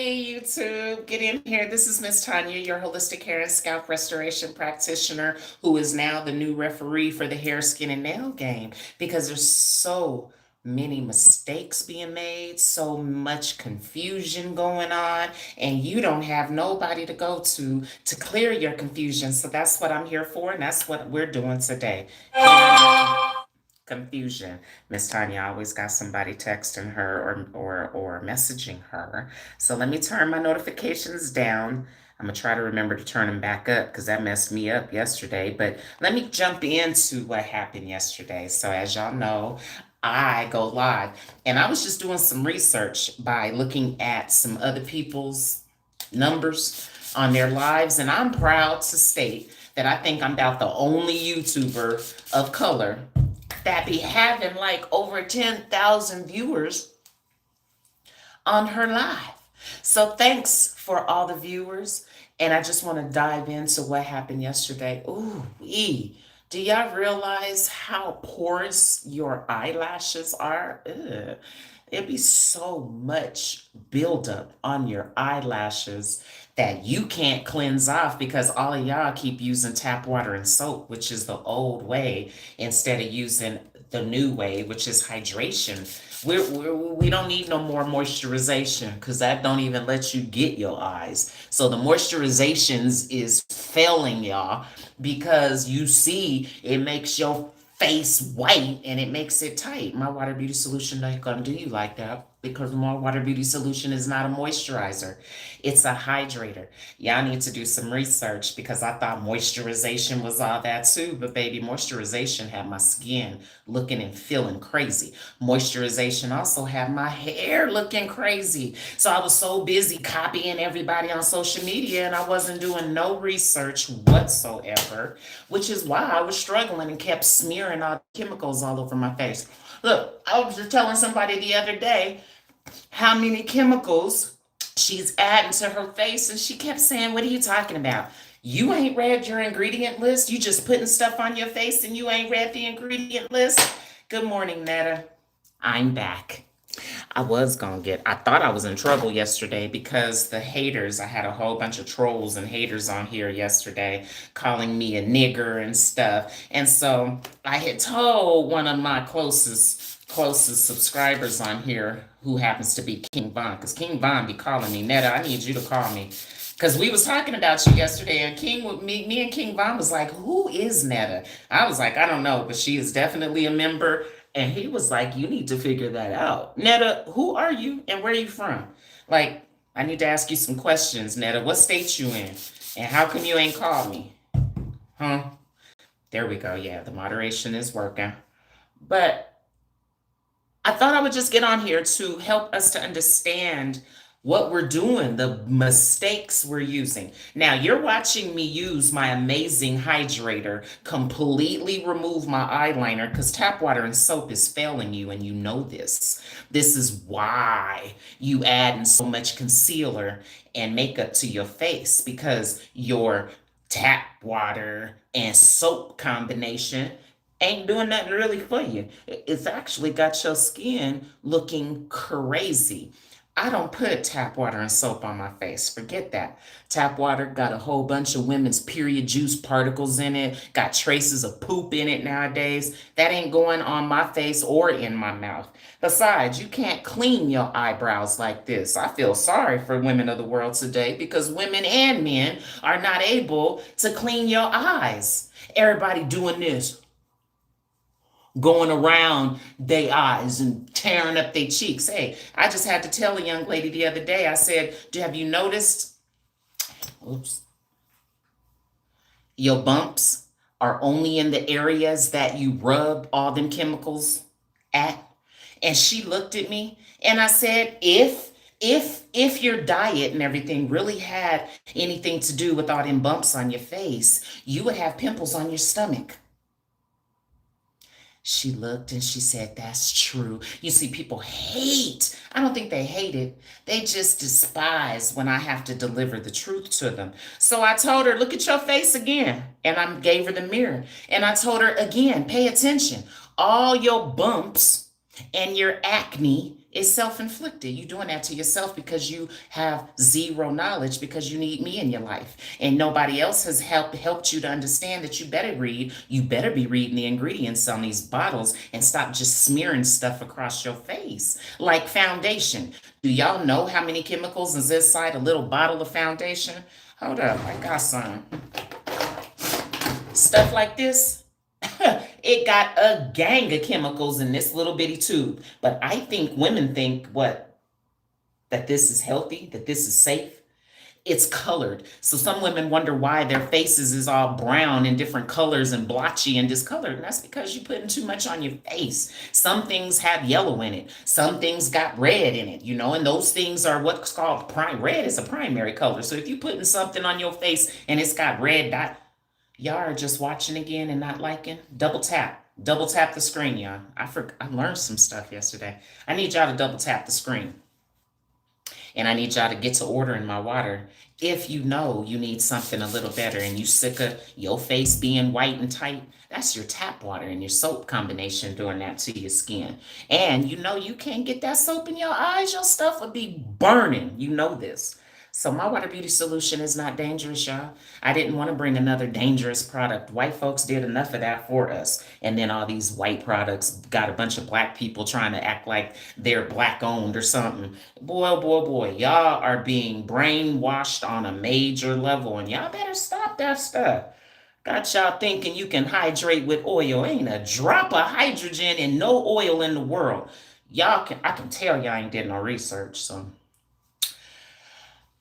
Hey YouTube, get in here. This is Miss Tanya, your holistic hair and scalp restoration practitioner, who is now the new referee for the hair, skin, and nail game because there's so many mistakes being made, so much confusion going on, and you don't have nobody to go to clear your confusion. So that's what I'm here for, and that's what we're doing today. Confusion. Miss Tanya always got somebody texting her or messaging her. So let me turn my notifications down. I'm gonna try to remember to turn them back up because that messed me up yesterday. But let me jump into what happened yesterday. So as y'all know, I go live, and I was just doing some research by looking at some other people's numbers on their lives, and I'm proud to state that I think I'm about the only YouTuber of color that be having like over 10,000 viewers on her live. So thanks for all the viewers. And I just want to dive into what happened yesterday. Ooh, do y'all realize how porous your eyelashes are? Ugh. It'd be so much buildup on your eyelashes that you can't cleanse off because all of y'all keep using tap water and soap, which is the old way, instead of using the new way, which is hydration. We don't need no more moisturization because that don't even let you get your eyes. So the moisturizations is failing y'all because you see it makes your face white and it makes it tight. My water beauty solution ain't gonna do you like that because my water beauty solution is not a moisturizer. It's a hydrator. Y'all need to do some research because I thought moisturization was all that too, but baby, moisturization had my skin looking and feeling crazy. Moisturization also had my hair looking crazy. So I was so busy copying everybody on social media and I wasn't doing no research whatsoever, which is why I was struggling and kept smearing all the chemicals all over my face. Look, I was just telling somebody the other day how many chemicals she's adding to her face, and she kept saying, "What are you talking about? You ain't read your ingredient list. You just putting stuff on your face and you ain't read the ingredient list." Good morning, Netta. I'm back. I thought I was in trouble yesterday because the haters, I had a whole bunch of trolls and haters on here yesterday calling me a nigger and stuff. And so I had told one of my closest subscribers on here, who happens to be King Von, because King Von be calling me, Netta, I need you to call me. Because we was talking about you yesterday, and me and King Von was like, "Who is Netta?" I was like, "I don't know, but she is definitely a member." And he was like, "You need to figure that out. Netta, who are you and where are you from? Like, I need to ask you some questions, Netta. What state you in? And how come you ain't called me?" Huh? There we go. Yeah, the moderation is working. But I thought I would just get on here to help us to understand what we're doing, the mistakes we're using. Now, you're watching me use my amazing hydrator, completely remove my eyeliner because tap water and soap is failing you, and you know this. This is why you add in so much concealer and makeup to your face, because your tap water and soap combination ain't doing nothing really for you. It's actually got your skin looking crazy. I don't put tap water and soap on my face. Forget that. Tap water got a whole bunch of women's period juice particles in it, got traces of poop in it nowadays. That ain't going on my face or in my mouth. Besides, you can't clean your eyebrows like this. I feel sorry for women of the world today because women and men are not able to clean your eyes. Everybody doing this, going around their eyes and tearing up their cheeks. Hey, I just had to tell a young lady the other day, I said, have you noticed, oops, your bumps are only in the areas that you rub all them chemicals at? And she looked at me and I said, if your diet and everything really had anything to do with all them bumps on your face, you would have pimples on your stomach. She looked and she said, "That's true." You see, people hate. I don't think they hate it. They just despise when I have to deliver the truth to them. So I told her, "Look at your face again." And I gave her the mirror. And I told her again, "Pay attention. All your bumps and your acne It's self-inflicted. You're doing that to yourself because you have zero knowledge, because you need me in your life. And nobody else has helped you to understand that you better read. You better be reading the ingredients on these bottles and stop just smearing stuff across your face. Like foundation. Do y'all know how many chemicals is inside a little bottle of foundation? Hold up, I got some. Stuff like this. It got a gang of chemicals in this little bitty tube. But I think women think what? That this is healthy, that this is safe. It's colored. So some women wonder why their faces is all brown in different colors and blotchy and discolored. And that's because you're putting too much on your face. Some things have yellow in it. Some things got red in it, and those things are what's called red is a primary color. So if you're putting something on your face and it's got red dot, y'all are just watching again and not liking. Double tap. Double tap the screen, y'all. I learned some stuff yesterday. I need y'all to double tap the screen. And I need y'all to get to ordering my water. If you know you need something a little better and you sick of your face being white and tight, that's your tap water and your soap combination doing that to your skin. And you can't get that soap in your eyes, your stuff would be burning. You know this. So my water beauty solution is not dangerous, y'all. I didn't want to bring another dangerous product. White folks did enough of that for us. And then all these white products got a bunch of black people trying to act like they're black owned or something. Boy, oh boy, boy, y'all are being brainwashed on a major level, and y'all better stop that stuff. Got y'all thinking you can hydrate with oil. Ain't a drop of hydrogen and no oil in the world. I can tell y'all ain't did no research, so.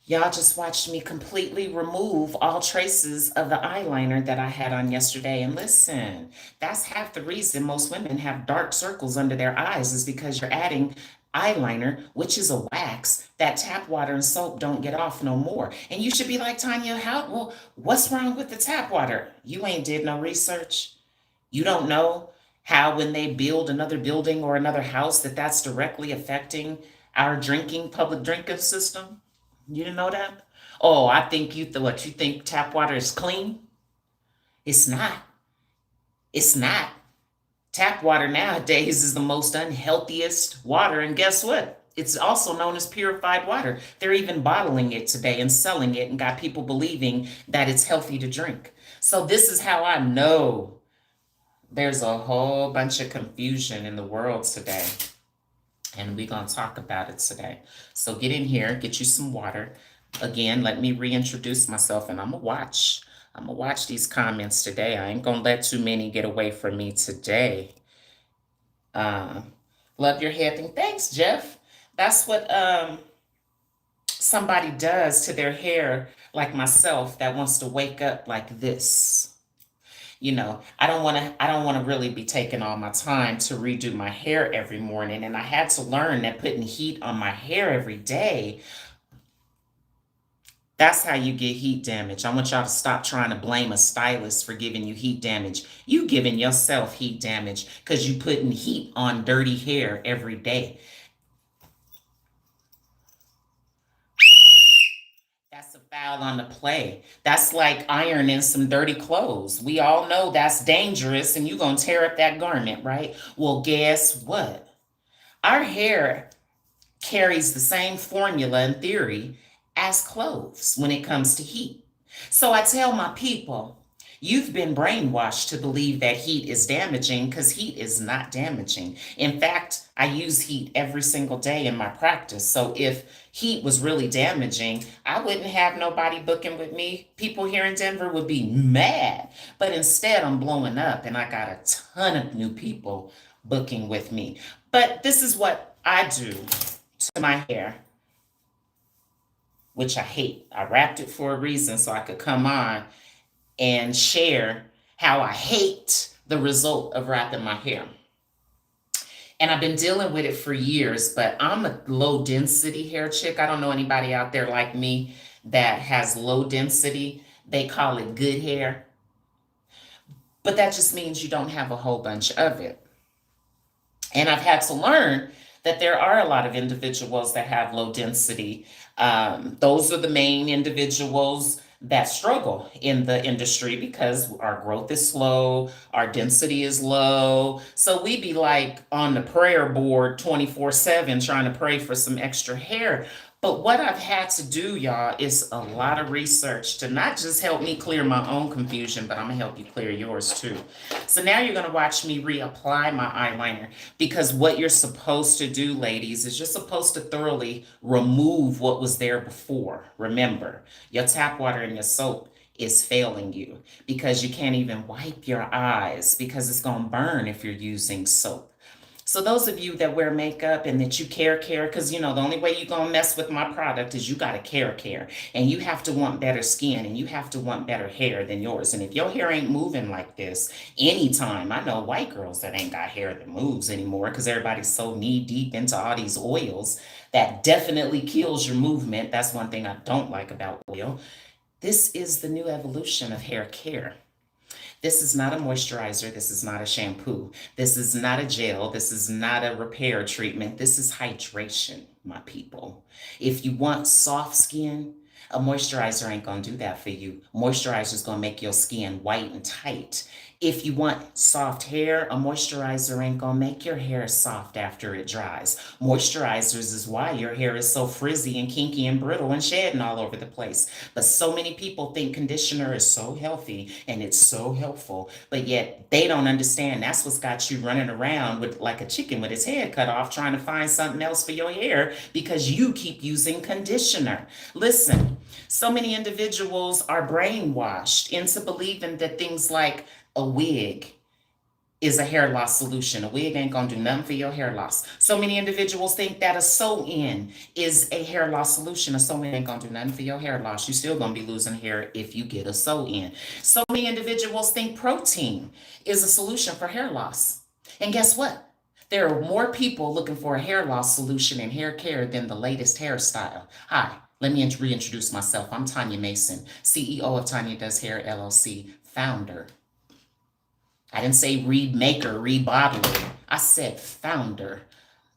Y'all just watched me completely remove all traces of the eyeliner that I had on yesterday. And listen, that's half the reason most women have dark circles under their eyes is because you're adding eyeliner, which is a wax that tap water and soap don't get off no more. And you should be like, Tanya, what's wrong with the tap water? You ain't did no research. You don't know how when they build another building or another house that's directly affecting our public drinking system. You didn't know that? Oh, I think what you think tap water is clean? It's not. It's not. Tap water nowadays is the most unhealthiest water, and guess what? It's also known as purified water. They're even bottling it today and selling it and got people believing that it's healthy to drink. So this is how I know there's a whole bunch of confusion in the world today. And we're going to talk about it today. So get in here, get you some water. Again, let me reintroduce myself, and I'm going to watch these comments today. I ain't going to let too many get away from me today. Love your hair thing. Thanks, Jeff. That's what somebody does to their hair, like myself, that wants to wake up like this. I don't want to really be taking all my time to redo my hair every morning. And I had to learn that putting heat on my hair every day, that's how you get heat damage. I want y'all to stop trying to blame a stylist for giving you heat damage. You giving yourself heat damage because you putting heat on dirty hair every day. That's a foul on the play. That's like ironing some dirty clothes. We all know that's dangerous and you're going to tear up that garment, right? Well, guess what? Our hair carries the same formula in theory as clothes when it comes to heat. So I tell my people, you've been brainwashed to believe that heat is damaging because heat is not damaging. In fact, I use heat every single day in my practice. So if heat was really damaging, I wouldn't have nobody booking with me. People here in Denver would be mad. But instead, I'm blowing up and I got a ton of new people booking with me. But this is what I do to my hair, which I hate. I wrapped it for a reason so I could come on and share how I hate the result of wrapping my hair. And I've been dealing with it for years, but I'm a low density hair chick. I don't know anybody out there like me that has low density. They call it good hair. But that just means you don't have a whole bunch of it. And I've had to learn that there are a lot of individuals that have low density. Those are the main individuals that struggle in the industry because our growth is slow, our density is low. So we be like on the prayer board 24/7 trying to pray for some extra hair. But what I've had to do, y'all, is a lot of research to not just help me clear my own confusion, but I'm gonna help you clear yours too. So now you're gonna watch me reapply my eyeliner because what you're supposed to do, ladies, is you're supposed to thoroughly remove what was there before. Remember, your tap water and your soap is failing you because you can't even wipe your eyes because it's gonna burn if you're using soap. So those of you that wear makeup and that you care, because you know the only way you're gonna mess with my product is you gotta care, and you have to want better skin and you have to want better hair than yours. And if your hair ain't moving like this anytime, I know white girls that ain't got hair that moves anymore because everybody's so knee deep into all these oils that definitely kills your movement. That's one thing I don't like about oil. This is the new evolution of hair care. This is not a moisturizer. This is not a shampoo. This is not a gel. This is not a repair treatment. This is hydration, my people. If you want soft skin, a moisturizer ain't gonna do that for you. Moisturizer is gonna make your skin white and tight. If you want soft hair, a moisturizer ain't gonna make your hair soft after it dries. Moisturizers is why your hair is so frizzy and kinky and brittle and shedding all over the place. But so many people think conditioner is so healthy and it's so helpful, but yet they don't understand that's what's got you running around with like a chicken with its head cut off trying to find something else for your hair because you keep using conditioner. Listen, so many individuals are brainwashed into believing that things like a wig is a hair loss solution. A wig ain't gonna do nothing for your hair loss. So many individuals think that a sew-in is a hair loss solution. A sew-in ain't gonna do nothing for your hair loss. You're still gonna be losing hair if you get a sew-in. So many individuals think protein is a solution for hair loss. And guess what? There are more people looking for a hair loss solution and hair care than the latest hairstyle. Hi, let me reintroduce myself. I'm Tanya Mason, CEO of Tanya Does Hair LLC, founder. I didn't say remaker, rebottler. I said founder.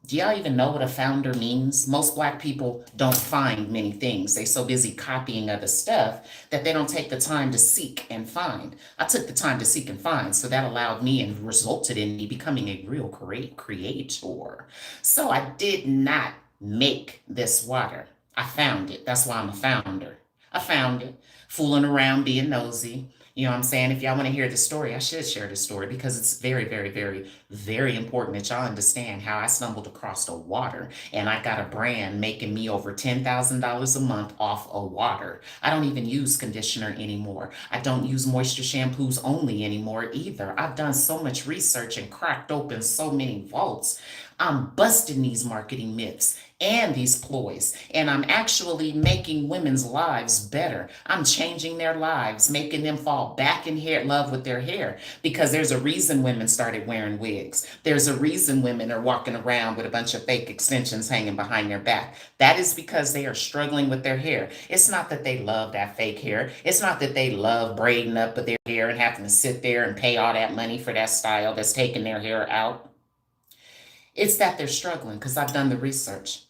Do y'all even know what a founder means? Most black people don't find many things. They so busy copying other stuff that they don't take the time to seek and find. I took the time to seek and find, so that allowed me and resulted in me becoming a real creator. So I did not make this water. I found it. That's why I'm a founder. I found it, fooling around, being nosy. You know what I'm saying? If y'all want to hear the story, I should share the story because it's very, very, very, very important that y'all understand how I stumbled across the water and I got a brand making me over $10,000 a month off of water. I don't even use conditioner anymore. I don't use moisture shampoos only anymore either. I've done so much research and cracked open so many vaults. I'm busting these marketing myths and these ploys, and I'm actually making women's lives better. I'm changing their lives, making them fall back in love with their hair because there's a reason women started wearing wigs. There's a reason women are walking around with a bunch of fake extensions hanging behind their back. That is because they are struggling with their hair. It's not that they love that fake hair. It's not that they love braiding up with their hair and having to sit there and pay all that money for that style that's taking their hair out. It's that they're struggling because I've done the research.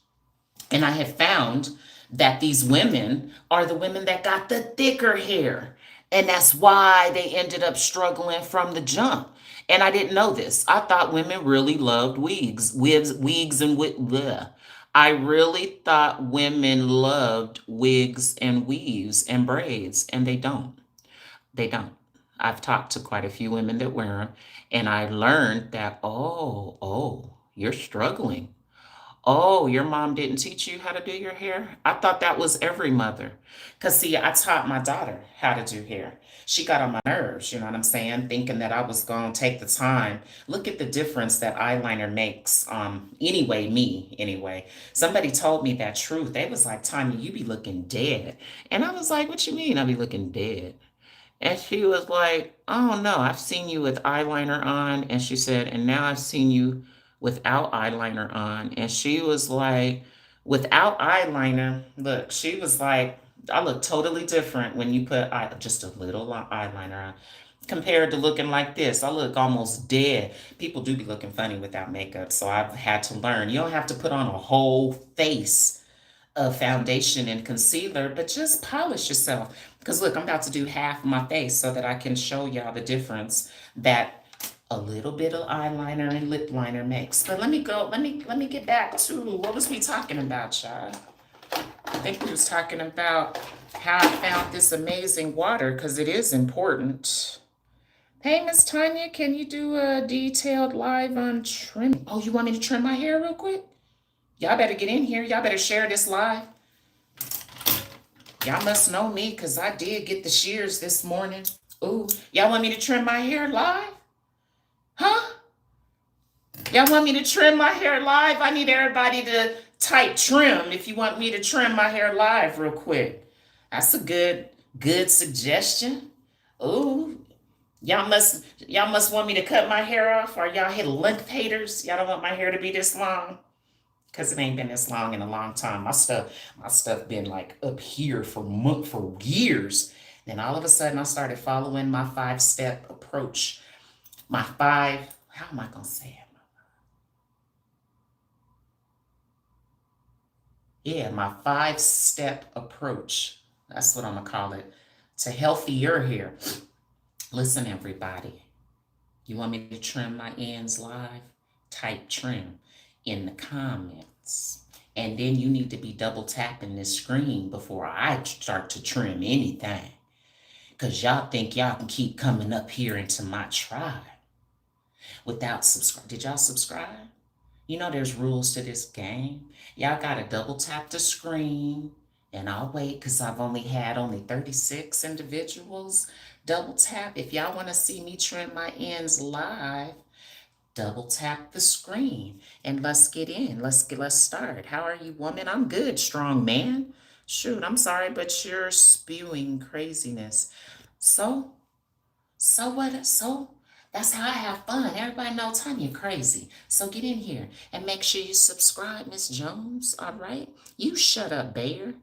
And I have found that these women are the women that got the thicker hair. And that's why they ended up struggling from the jump. And I didn't know this. I thought women really loved wigs and bleh. I really thought women loved wigs and weaves and braids, and they don't. They don't. I've talked to quite a few women that wear them, and I learned that, you're struggling. Oh, your mom didn't teach you how to do your hair? I thought that was every mother. Because, see, I taught my daughter how to do hair. She got on my nerves, you know what I'm saying? Thinking that I was going to take the time. Look at the difference that eyeliner makes. Anyway, me, anyway. Somebody told me that truth. They was like, Tanya, you be looking dead. And I was like, what you mean I be looking dead? And she was like, oh no, I've seen you with eyeliner on. And she said, and now I've seen you without eyeliner on. And she was like, without eyeliner, look, she was like, I look totally different when you put just a little eyeliner on compared to looking like this. I look almost dead. People do be looking funny without makeup. So I've had to learn. You don't have to put on a whole face of foundation and concealer, but just polish yourself. Because look, I'm about to do half of my face so that I can show y'all the difference that a little bit of eyeliner and lip liner makes. But let me get back to what was we talking about, y'all? I think we was talking about how I found this amazing water because it is important. Hey, Miss Tanya, can you do a detailed live on trimming? Oh, you want me to trim my hair real quick? Y'all better get in here. Y'all better share this live. Y'all must know me because I did get the shears this morning. Ooh, y'all want me to trim my hair live? Huh? Y'all want me to trim my hair live? I need everybody to type trim if you want me to trim my hair live real quick. That's a good suggestion. Ooh, y'all must want me to cut my hair off, or y'all hit length haters. Y'all don't want my hair to be this long. Cause it ain't been this long in a long time. My stuff been like up here for years. Then all of a sudden I started following my 5-step approach. How am I gonna say it? Yeah, my 5-step approach. That's what I'm gonna call it. To healthier hair. Listen, everybody. You want me to trim my ends live? Type trim in the comments. And then you need to be double tapping this screen before I start to trim anything. Because y'all think y'all can keep coming up here into my tribe without subscribe. Did y'all subscribe? You know there's rules to this game. Y'all gotta double tap the screen, and I'll wait because I've only had 36 individuals double tap. If y'all want to see me trim my ends live, double tap the screen and let's get in. Let's start. How are you, woman? I'm good, strong man. Shoot, I'm sorry, but you're spewing craziness. So so what? So that's how I have fun. Everybody know Tanya crazy. So get in here and make sure you subscribe, Miss Jones. All right. You shut up, Bear.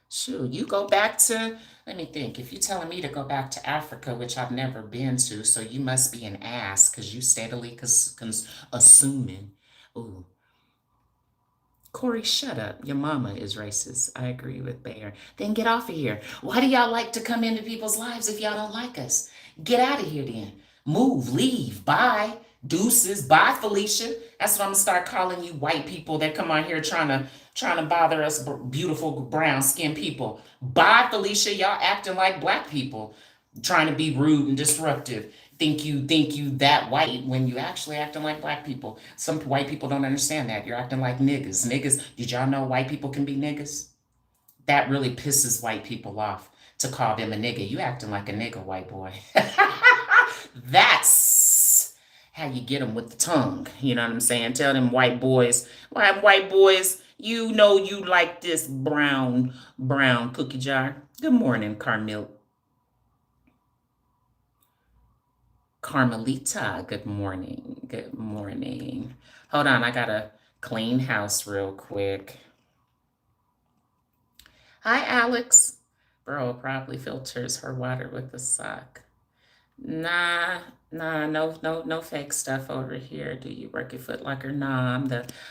Shoot, you go back to, let me think. If you're telling me to go back to Africa, which I've never been to, so you must be an ass because you steadily assuming. Ooh, Corey, shut up. Your mama is racist. I agree with Bear. Then get off of here. Why do y'all like to come into people's lives if y'all don't like us? Get out of here then. Move, leave, bye. Deuces, bye, Felicia. That's what I'm gonna start calling you white people that come on here trying to bother us beautiful brown skinned people. Bye, Felicia. Y'all acting like black people, trying to be rude and disruptive. Think you that white when you actually acting like black people. Some white people don't understand that. You're acting like niggas. Niggas, did y'all know white people can be niggas? That really pisses white people off to call them a nigga. You acting like a nigga, white boy. That's how you get them with the tongue. You know what I'm saying? Tell them white boys, you know you like this brown cookie jar. Good morning, Carmelita, good morning. Good morning. Hold on, I gotta clean house real quick. Hi, Alex. Bro probably filters her water with a sock. Nah, no fake stuff over here. Do you work at Foot Locker? Nah,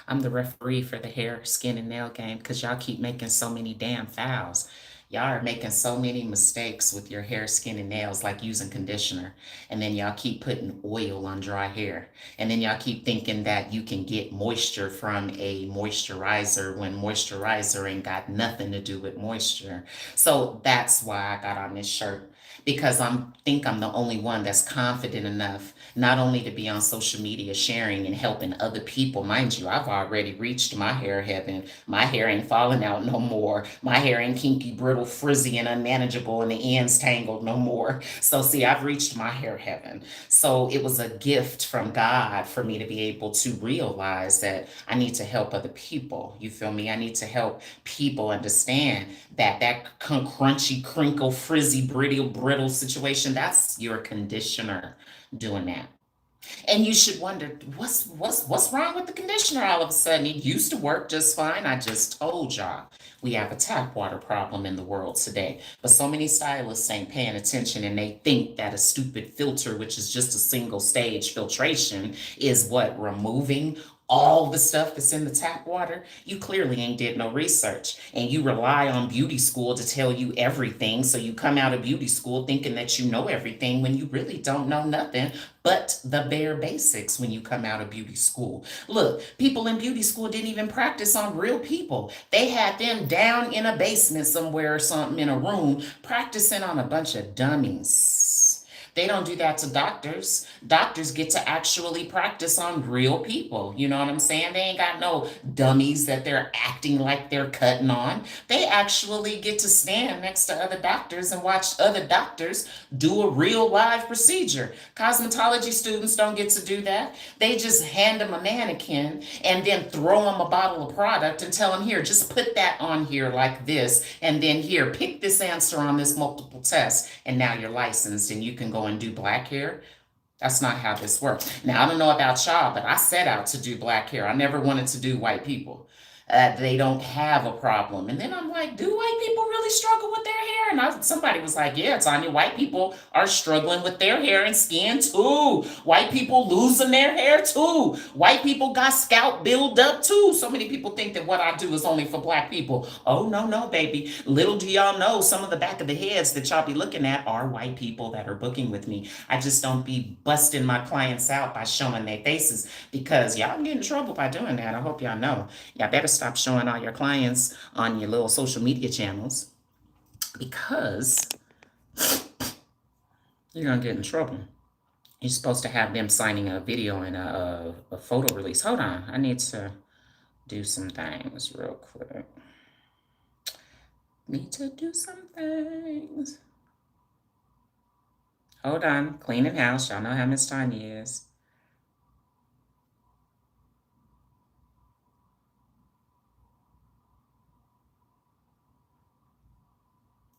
I'm the referee for the hair, skin, and nail game because y'all keep making so many damn fouls. Y'all are making so many mistakes with your hair, skin, and nails, like using conditioner. And then y'all keep putting oil on dry hair. And then y'all keep thinking that you can get moisture from a moisturizer when moisturizer ain't got nothing to do with moisture. So that's why I got on this shirt because I'm the only one that's confident enough not only to be on social media sharing and helping other people. Mind you, I've already reached my hair heaven. My hair ain't falling out no more. My hair ain't kinky, brittle, frizzy, and unmanageable, and the ends tangled no more. So see, I've reached my hair heaven. So it was a gift from God for me to be able to realize that I need to help other people. You feel me? I need to help people understand that crunchy, crinkle, frizzy, brittle situation, that's your conditioner doing that. And you should wonder what's wrong with the conditioner all of a sudden. It used to work just fine. I just told y'all we have a tap water problem in the world today. But so many stylists ain't paying attention and they think that a stupid filter, which is just a single stage filtration, is what removing all the stuff that's in the tap water, you clearly ain't did no research. And you rely on beauty school to tell you everything. So you come out of beauty school thinking that you know everything when you really don't know nothing but the bare basics when you come out of beauty school. Look, people in beauty school didn't even practice on real people. They had them down in a basement somewhere or something in a room practicing on a bunch of dummies. They don't do that to doctors. Doctors get to actually practice on real people. You know what I'm saying? They ain't got no dummies that they're acting like they're cutting on. They actually get to stand next to other doctors and watch other doctors do a real live procedure. Cosmetology students don't get to do that. They just hand them a mannequin and then throw them a bottle of product and tell them, here, just put that on here like this. And then here, pick this answer on this multiple test. And now you're licensed and you can go and do black hair. That's not how this works. Now, I don't know about y'all, but I set out to do black hair. I never wanted to do white people. They don't have a problem. And then I'm like, do white people really struggle with their hair? And somebody was like, yeah, Tanya, white people are struggling with their hair and skin too. White people losing their hair too. White people got scalp buildup too. So many people think that what I do is only for black people. Oh, no, no, baby. Little do y'all know, some of the back of the heads that y'all be looking at are white people that are booking with me. I just don't be busting my clients out by showing their faces because y'all can get in trouble by doing that. I hope y'all know. Y'all better stop showing all your clients on your little social media channels because you're going to get in trouble. You're supposed to have them signing a video and a photo release. Hold on. I need to do some things real quick. Need to do some things. Hold on. Cleaning house. Y'all know how Miss Tanya is.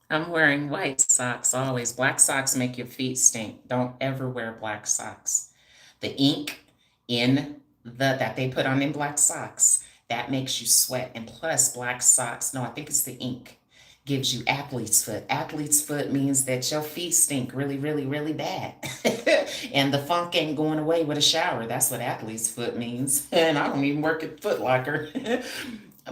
I'm wearing white socks always. Black socks make your feet stink. Don't ever wear black socks. The ink in that they put on in black socks, that makes you sweat. And plus black socks, no, I think it's the ink, gives you athlete's foot. Athlete's foot means that your feet stink really, really, really bad. And the funk ain't going away with a shower. That's what athlete's foot means. And I don't even work at Foot Locker.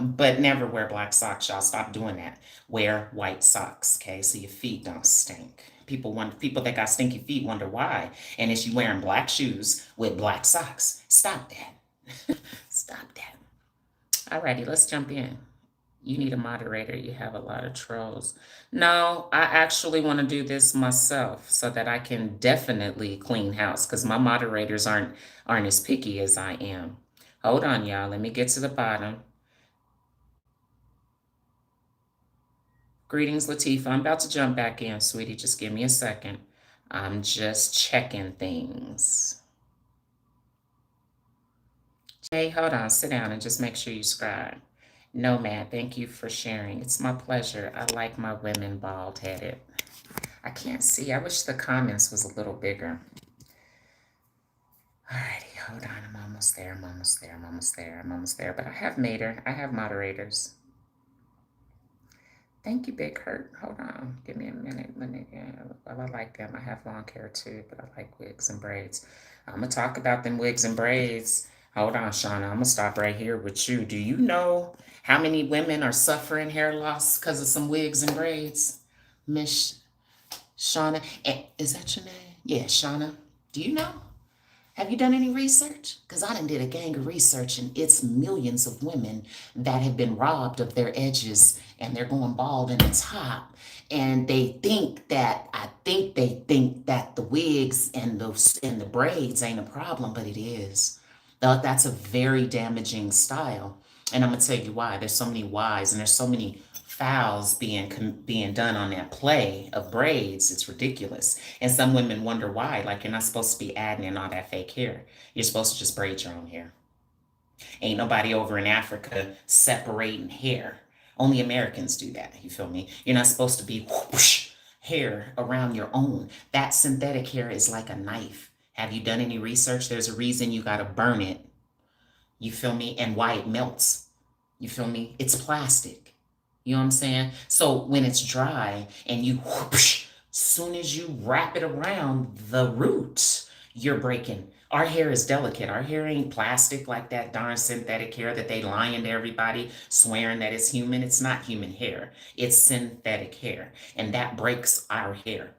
But never wear black socks, y'all. Stop doing that. Wear white socks, okay? So your feet don't stink. People that got stinky feet wonder why. And it's you wearing black shoes with black socks. Stop that. Stop that. Alrighty, let's jump in. You need a moderator. You have a lot of trolls. No, I actually want to do this myself so that I can definitely clean house because my moderators aren't as picky as I am. Hold on, y'all. Let me get to the bottom. Greetings, Latifah. I'm about to jump back in, sweetie. Just give me a second. I'm just checking things. Hey, hold on. Sit down and just make sure you subscribe. Nomad, thank you for sharing. It's my pleasure. I like my women bald-headed. I can't see. I wish the comments was a little bigger. Alrighty, hold on. I'm almost there. I'm almost there. I'm almost there. I'm almost there. But I have moderators. Thank you, Big Hurt. Hold on. Give me a minute. Well, I like them. I have long hair too, but I like wigs and braids. I'm going to talk about them wigs and braids. Hold on, Shauna. I'm going to stop right here with you. Do you know how many women are suffering hair loss because of some wigs and braids? Miss Shauna. Is that your name? Yeah, Shauna. Do you know? Have you done any research? Because I done did a gang of research and it's millions of women that have been robbed of their edges and they're going bald in the top. And they think that, they think that the wigs and the braids ain't a problem, but it is. That's a very damaging style. And I'm going to tell you why. There's so many whys and there's so many fouls being done on that play of braids. It's ridiculous. And some women wonder why. Like, you're not supposed to be adding in all that fake hair. You're supposed to just braid your own hair. Ain't nobody over in Africa separating hair. Only Americans do that. You feel me? You're not supposed to be whoosh, hair around your own. That synthetic hair is like a knife. Have you done any research? There's a reason you got to burn it. You feel me? And why it melts. You feel me? It's plastic. You know what I'm saying? So when it's dry and you whoosh, soon as you wrap it around the roots, you're breaking Our hair is delicate. Our hair ain't plastic like that darn synthetic hair that they lying to everybody, swearing that it's human. It's not human hair. It's synthetic hair. And that breaks our hair.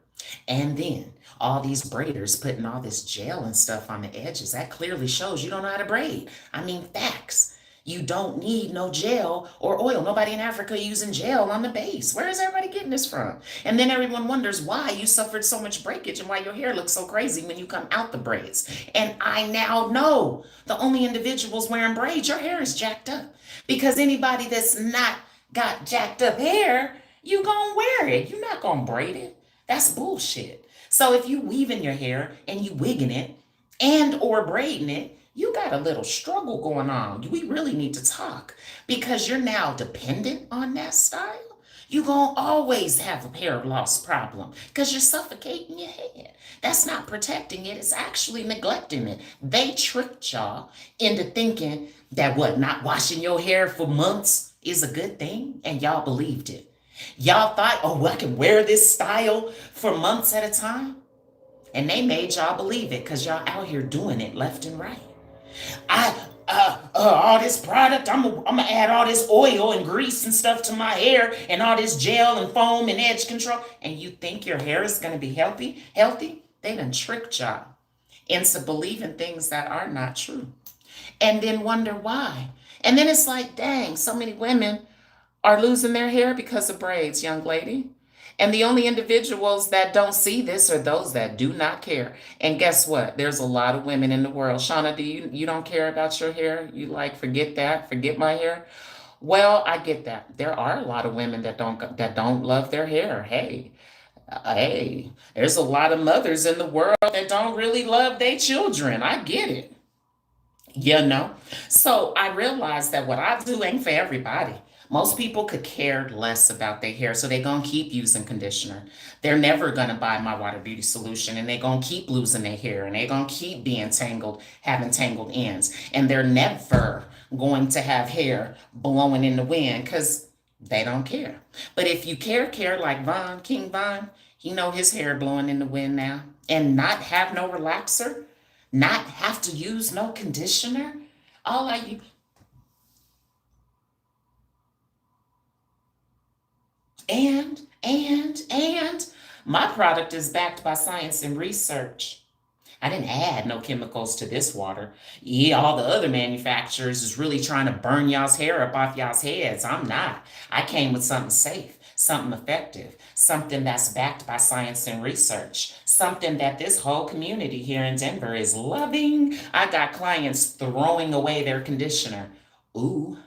And then all these braiders putting all this gel and stuff on the edges. That clearly shows you don't know how to braid. I mean, facts. You don't need no gel or oil. Nobody in Africa using gel on the base. Where is everybody getting this from? And then everyone wonders why you suffered so much breakage and why your hair looks so crazy when you come out the braids. And I now know the only individuals wearing braids, your hair is jacked up. Because anybody that's not got jacked up hair, you gonna wear it. You're not gonna braid it. That's bullshit. So if you weaving your hair and you wigging it and or braiding it, you got a little struggle going on. We really need to talk because you're now dependent on that style. You're going to always have a hair loss problem because you're suffocating your head. That's not protecting it. It's actually neglecting it. They tricked y'all into thinking that what, not washing your hair for months is a good thing, and y'all believed it. Y'all thought, oh, well, I can wear this style for months at a time. And they made y'all believe it because y'all out here doing it left and right. All this product, I'm gonna add all this oil and grease and stuff to my hair and all this gel and foam and edge control. And you think your hair is gonna be healthy? Healthy? They done tricked y'all into believing things that are not true. And then wonder why. And then it's like, dang, so many women are losing their hair because of braids, young lady. And the only individuals that don't see this are those that do not care. And guess what? There's a lot of women in the world. Shauna, do you don't care about your hair? You like forget that, forget my hair? Well, I get that. There are a lot of women that don't love their hair. Hey, there's a lot of mothers in the world that don't really love their children. I get it. You know? So I realized that what I do ain't for everybody. Most people could care less about their hair, so they're going to keep using conditioner. They're never going to buy my water beauty solution, and they're going to keep losing their hair, and they're going to keep being tangled, having tangled ends. And they're never going to have hair blowing in the wind because they don't care. But if you care like King Von, you know his hair blowing in the wind now, and not have no relaxer, not have to use no conditioner. All I and my product is backed by science and research. I didn't add no chemicals to this water. Yeah, all the other manufacturers is really trying to burn y'all's hair up off y'all's heads. I'm not. I came with something safe, something effective, something that's backed by science and research, something that this whole community here in Denver is loving. I got clients throwing away their conditioner. Ooh,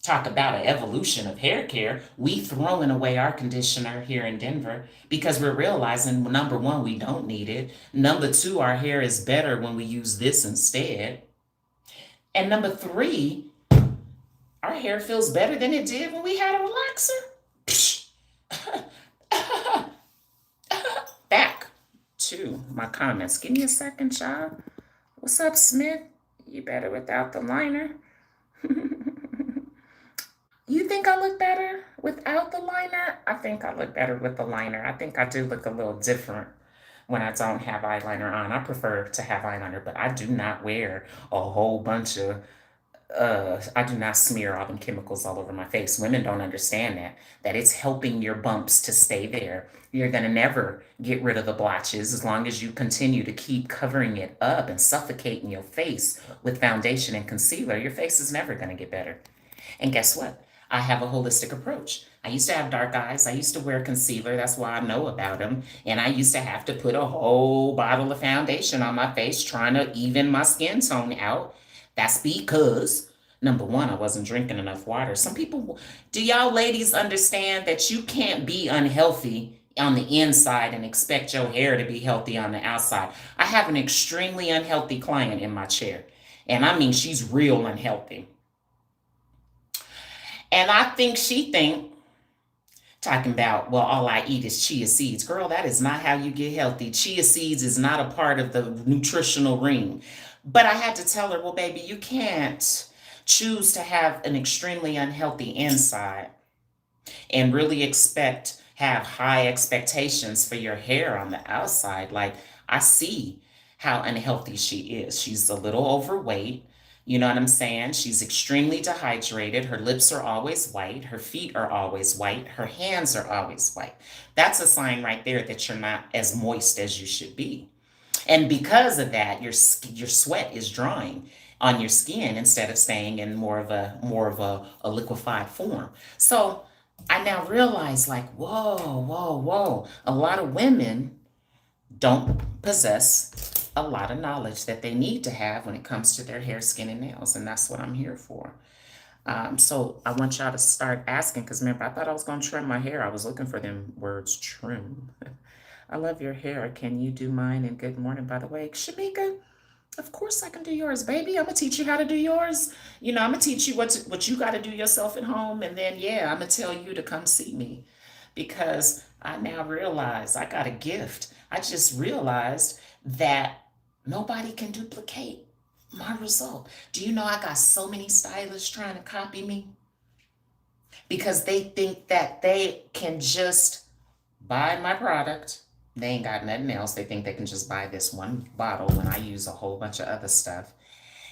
talk about an evolution of hair care. We throwing away our conditioner here in Denver because we're realizing, number one, we don't need it. Number two, our hair is better when we use this instead. And number three, our hair feels better than it did when we had a relaxer. Back to my comments. Give me a second, child. What's up, Smith? You better without the liner. You think I look better without the liner? I think I look better with the liner. I think I do look a little different when I don't have eyeliner on. I prefer to have eyeliner, but I do not wear a whole bunch of I do not smear all them chemicals all over my face. Women don't understand that it's helping your bumps to stay there. You're gonna never get rid of the blotches as long as you continue to keep covering it up and suffocating your face with foundation and concealer. Your face is never gonna get better. And guess what? I have a holistic approach. I used to have dark eyes. I used to wear concealer. That's why I know about them. And I used to have to put a whole bottle of foundation on my face trying to even my skin tone out. That's because, number one, I wasn't drinking enough water. Some people, do y'all ladies understand that you can't be unhealthy on the inside and expect your hair to be healthy on the outside? I have an extremely unhealthy client in my chair. And I mean, she's real unhealthy. And I think she talking about, well, all I eat is chia seeds. Girl, that is not how you get healthy. Chia seeds is not a part of the nutritional ring. But I had to tell her, well, baby, you can't choose to have an extremely unhealthy inside and really have high expectations for your hair on the outside. Like, I see how unhealthy she is. She's a little overweight. You know what I'm saying? She's extremely dehydrated. Her lips are always white. Her feet are always white. Her hands are always white. That's a sign right there that you're not as moist as you should be. And because of that, your sweat is drying on your skin instead of staying in more of a liquefied form. So I now realize, like, whoa, whoa, whoa. A lot of women don't possess a lot of knowledge that they need to have when it comes to their hair, skin, and nails. And that's what I'm here for. So I want y'all to start asking, because remember, I thought I was going to trim my hair. I was looking for them words, trim. I love your hair. Can you do mine? And good morning, by the way. Shamika, of course I can do yours, baby. I'm gonna teach you how to do yours. I'm gonna teach you what you got to do yourself at home, and then yeah, I'm gonna tell you to come see me, because I now realize I got a gift. I just realized that nobody can duplicate my result. Do you know I got so many stylists trying to copy me because they think that they can just buy my product. They ain't got nothing else. They think they can just buy this one bottle when I use a whole bunch of other stuff.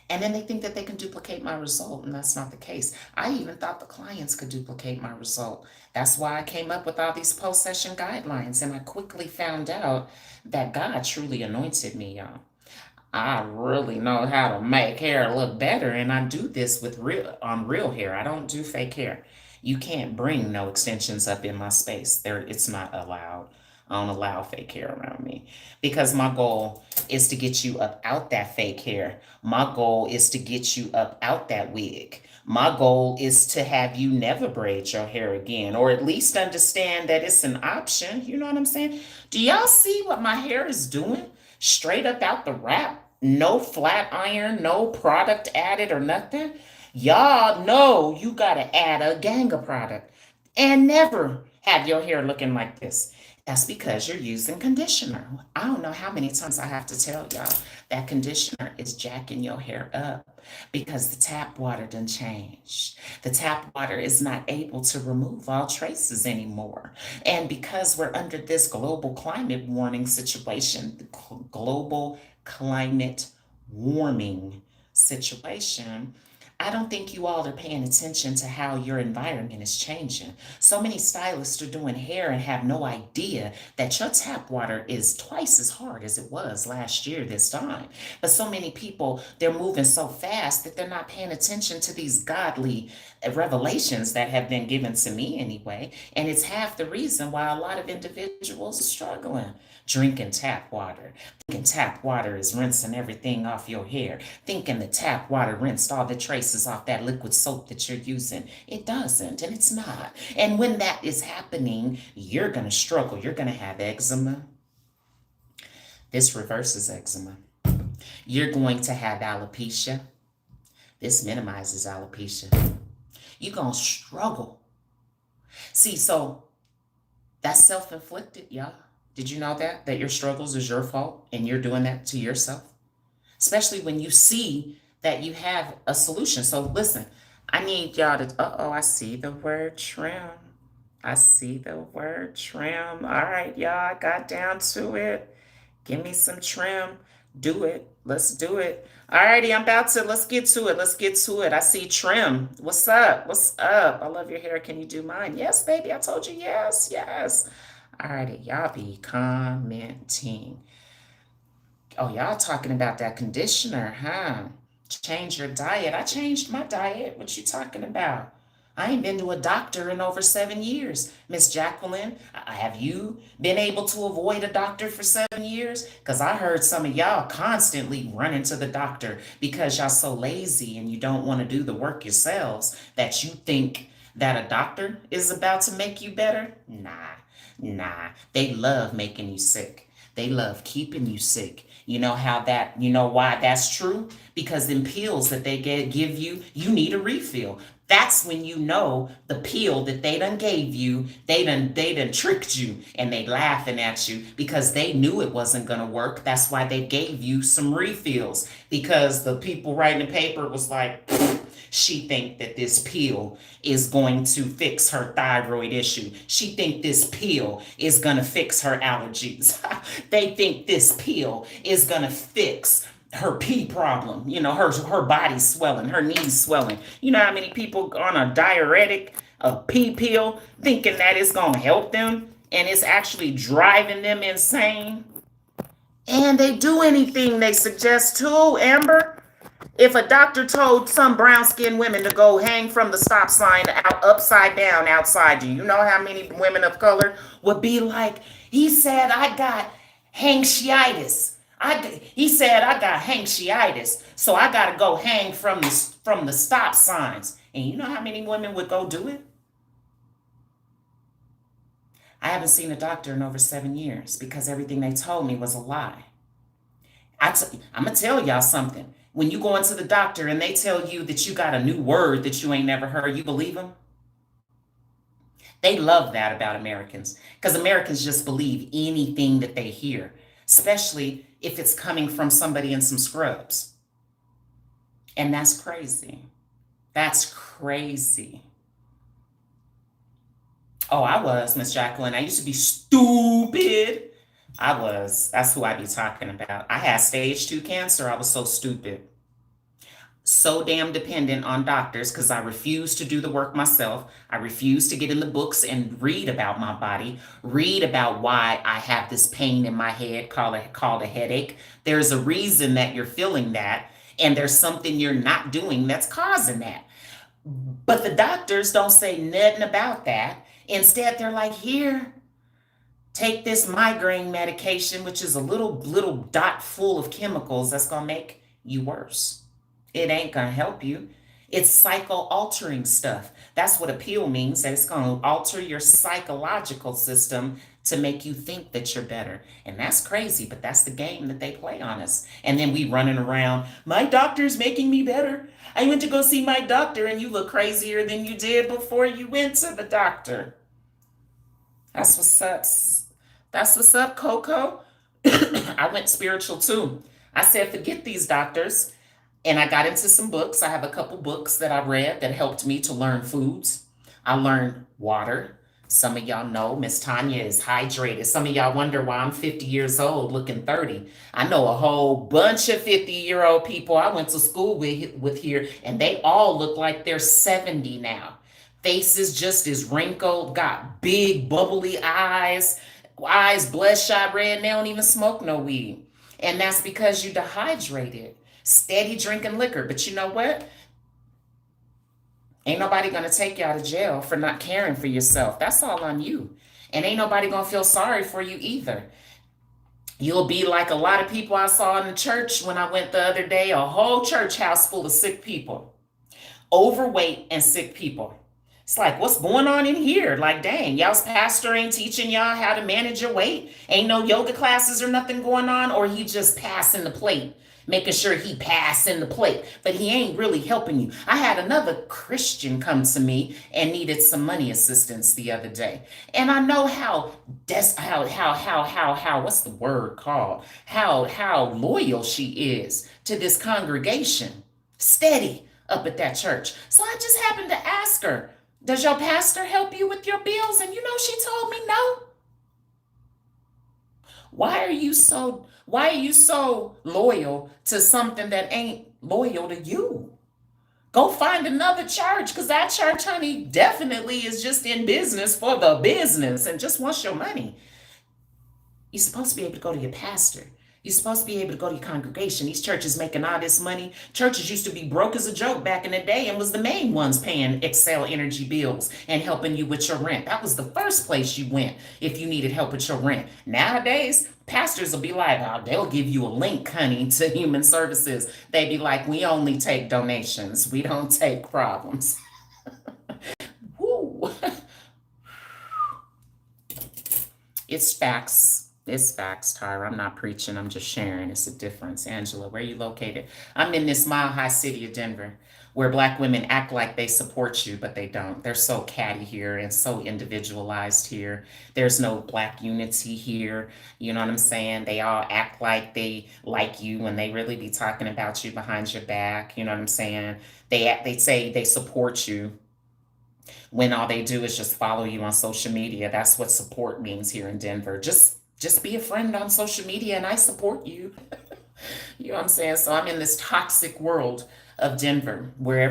And then they think that they can duplicate my result, and that's not the case. I even thought the clients could duplicate my result. That's why I came up with all these post-session guidelines, and I quickly found out that God truly anointed me, y'all. I really know how to make hair look better, and I do this with real hair. I don't do fake hair. You can't bring no extensions up in my space. It's not allowed. I don't allow fake hair around me, because my goal is to get you up out that fake hair. My goal is to get you up out that wig. My goal is to have you never braid your hair again, or at least understand that it's an option. You know what I'm saying? Do y'all see what my hair is doing? Straight up out the wrap. No flat iron, no product added or nothing. Y'all know you gotta add a gang of product and never have your hair looking like this. That's because you're using conditioner. I don't know how many times I have to tell y'all that conditioner is jacking your hair up because the tap water done changed. The tap water is not able to remove all traces anymore. And because we're under this global climate warming situation, the global climate warming situation, I don't think you all are paying attention to how your environment is changing. So many stylists are doing hair and have no idea that your tap water is twice as hard as it was last year this time. But so many people, they're moving so fast that they're not paying attention to these godly revelations that have been given to me anyway. And it's half the reason why a lot of individuals are struggling. Drinking tap water, thinking tap water is rinsing everything off your hair, thinking the tap water rinsed all the traces off that liquid soap that you're using. It doesn't, and it's not. And when that is happening, you're going to struggle. You're going to have eczema. This reverses eczema. You're going to have alopecia. This minimizes alopecia. You're going to struggle. See, so that's self-inflicted, y'all. Did you know that? That your struggles is your fault and you're doing that to yourself? Especially when you see that you have a solution. So listen, I need y'all to, I see the word trim. I see the word trim. All right, y'all, I got down to it. Give me some trim. Do it. Let's do it. All righty, let's get to it. Let's get to it. I see trim. What's up? What's up? I love your hair. Can you do mine? Yes, baby. I told you yes, yes. All righty, y'all be commenting. Oh, y'all talking about that conditioner, huh? Change your diet. I changed my diet. What you talking about? I ain't been to a doctor in over 7 years. Miss Jacqueline, have you been able to avoid a doctor for 7 years? Because I heard some of y'all constantly running to the doctor because y'all so lazy and you don't want to do the work yourselves that you think that a doctor is about to make you better. Nah, they love making you sick. They love keeping you sick. You know why that's true? Because them pills that they give you, you need a refill. That's when you know the pill that they done gave you, they done tricked you, and they laughing at you because they knew it wasn't gonna work. That's why they gave you some refills, because the people writing the paper was like, She think that this pill is going to fix her thyroid issue. She think this pill is going to fix her allergies. They think this pill is going to fix her pee problem, her body swelling, her knees swelling. You know how many people on a diuretic, a pee pill, thinking that it's going to help them and it's actually driving them insane? And they do anything they suggest too, Amber. If a doctor told some brown skinned women to go hang from the stop sign out upside down outside, do you know how many women of color would be like, he said I got hankshiitis. He said I got hankshiitis, so I gotta go hang from the stop signs. And you know how many women would go do it? I haven't seen a doctor in over 7 years because everything they told me was a lie. I'm going to tell y'all something. When you go into the doctor and they tell you that you got a new word that you ain't never heard, you believe them? They love that about Americans because Americans just believe anything that they hear, especially if it's coming from somebody in some scrubs. And that's crazy. That's crazy. Oh, I was, Miss Jacqueline. I used to be stupid. I was. That's who I be talking about. I had stage 2 cancer. I was so stupid. So damn dependent on doctors because I refused to do the work myself. I refused to get in the books and read about my body, read about why I have this pain in my head called a headache. There's a reason that you're feeling that, and there's something you're not doing that's causing that. But the doctors don't say nothing about that. Instead, they're like, here, take this migraine medication, which is a little dot full of chemicals that's going to make you worse. It ain't going to help you. It's cycle altering stuff. That's what a pill means, that it's going to alter your psychological system to make you think that you're better. And that's crazy, but that's the game that they play on us. And then we running around, my doctor's making me better. I went to go see my doctor and you look crazier than you did before you went to the doctor. That's what's up. That's what's up, Coco. I went spiritual too. I said, forget these doctors. And I got into some books. I have a couple books that I read that helped me to learn foods. I learned water. Some of y'all know Miss Tanya is hydrated. Some of y'all wonder why I'm 50 years old looking 30. I know a whole bunch of 50-year-old people I went to school with here, and they all look like they're 70 now. Faces just as wrinkled, got big bubbly eyes bloodshot red, and they don't even smoke no weed. And that's because you dehydrated. Steady drinking liquor. But you know what? Ain't nobody going to take you out of jail for not caring for yourself. That's all on you. And ain't nobody going to feel sorry for you either. You'll be like a lot of people I saw in the church when I went the other day, a whole church house full of sick people, overweight and sick people. It's like, what's going on in here? Like, dang, y'all's pastor ain't teaching y'all how to manage your weight. Ain't no yoga classes or nothing going on, or he just passing the plate, making sure he passing the plate, but he ain't really helping you. I had another Christian come to me and needed some money assistance the other day. And I know what's the word called? How loyal she is to this congregation. Steady up at that church. So I just happened to ask her, does your pastor help you with your bills? And you know, she told me no. Why are you so loyal to something that ain't loyal to you? Go find another church, because that church, honey, definitely is just in business for the business and just wants your money. You're supposed to be able to go to your pastor. You're supposed to be able to go to your congregation. These churches making all this money. Churches used to be broke as a joke back in the day and was the main ones paying Excel Energy bills and helping you with your rent. That was the first place you went if you needed help with your rent. Nowadays, pastors will be like, oh, they'll give you a link, honey, to human services. They be like, we only take donations. We don't take problems. Woo. It's facts. It's facts, Tyra. I'm not preaching. I'm just sharing. It's a difference. Angela, where you located? I'm in this mile high city of Denver, where Black women act like they support you, but they don't. They're so catty here and so individualized here. There's no Black unity here. You know what I'm saying? They all act like they like you when they really be talking about you behind your back. You know what I'm saying? They say they support you when all they do is just follow you on social media. That's what support means here in Denver. Just be a friend on social media and I support you. You know what I'm saying? So I'm in this toxic world of Denver where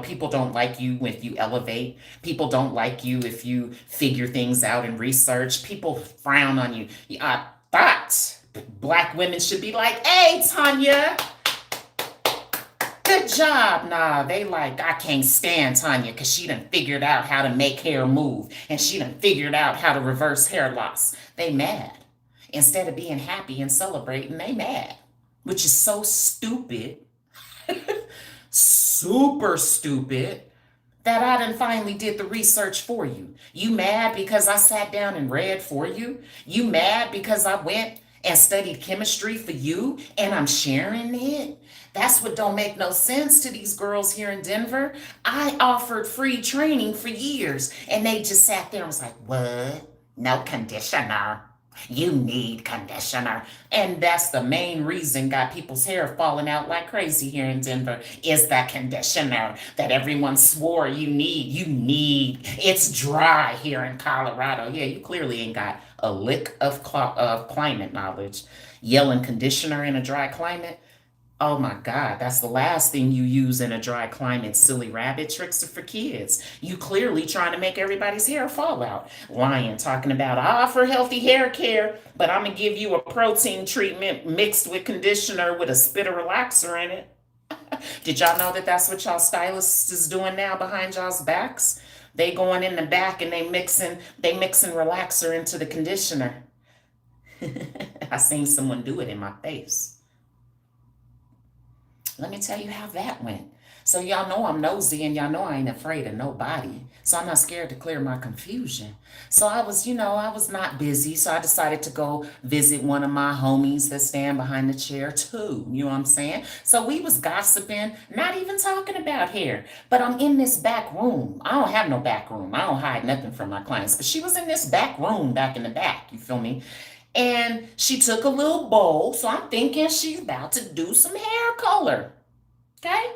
people don't like you if you elevate. People don't like you if you figure things out and research. People frown on you. I thought Black women should be like, hey, Tanya, good job. Nah, they like, I can't stand Tanya because she done figured out how to make hair move and she done figured out how to reverse hair loss. They mad. Instead of being happy and celebrating, they mad, which is so stupid, super stupid, that I done finally did the research for you. You mad because I sat down and read for you? You mad because I went and studied chemistry for you and I'm sharing it? That's what don't make no sense to these girls here in Denver. I offered free training for years and they just sat there and was like, what? No conditioner. You need conditioner. And that's the main reason got people's hair falling out like crazy here in Denver is that conditioner that everyone swore you need. You need. It's dry here in Colorado. Yeah, you clearly ain't got a lick of climate knowledge. Yelling conditioner in a dry climate. Oh my God, that's the last thing you use in a dry climate. Silly rabbit, tricks are for kids. You clearly trying to make everybody's hair fall out. Lying, talking about I offer healthy hair care, but I'm gonna give you a protein treatment mixed with conditioner with a spit of relaxer in it. Did y'all know that that's what y'all stylists is doing now behind y'all's backs? They going in the back and they mixing relaxer into the conditioner. I seen someone do it in my face. Let me tell you how that went. So y'all know I'm nosy and y'all know I ain't afraid of nobody. So I'm not scared to clear my confusion. So I was not busy. So I decided to go visit one of my homies that stand behind the chair too. You know what I'm saying? So we was gossiping, not even talking about hair. But I'm in this back room. I don't have no back room. I don't hide nothing from my clients. But she was in this back room back in the back. You feel me? And she took a little bowl, so I'm thinking she's about to do some hair color. Okay?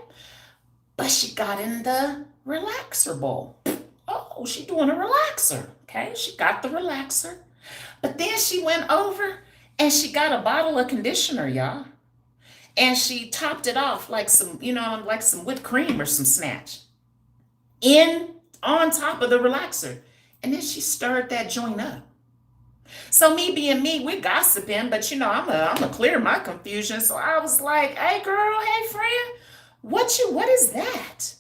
But she got in the relaxer bowl. Oh, she doing a relaxer. Okay? She got the relaxer. But then she went over and she got a bottle of conditioner, y'all. And she topped it off like some whipped cream or some snatch. On top of the relaxer. And then she stirred that joint up. So me being me, we're gossiping, but I'm gonna clear my confusion. So I was like, hey girl, hey friend, what is that?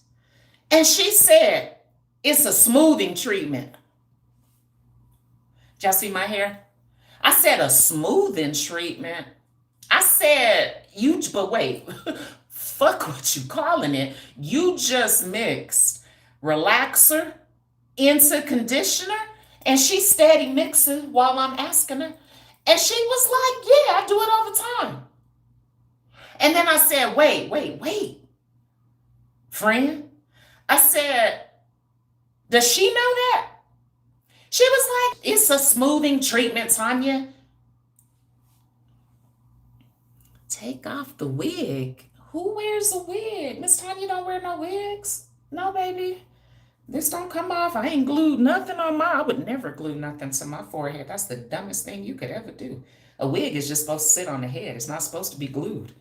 And she said, it's a smoothing treatment. Did y'all see my hair? I said a smoothing treatment. I said, but wait, fuck what you calling it. You just mixed relaxer into conditioner. And she steady mixing while I'm asking her. And she was like, yeah, I do it all the time. And then I said, wait, friend. I said, does she know that? She was like, it's a smoothing treatment, Tanya. Take off the wig. Who wears a wig? Miss Tanya don't wear no wigs. No, baby. This don't come off. I ain't glued nothing on I would never glue nothing to my forehead. That's the dumbest thing you could ever do. A wig is just supposed to sit on the head. It's not supposed to be glued.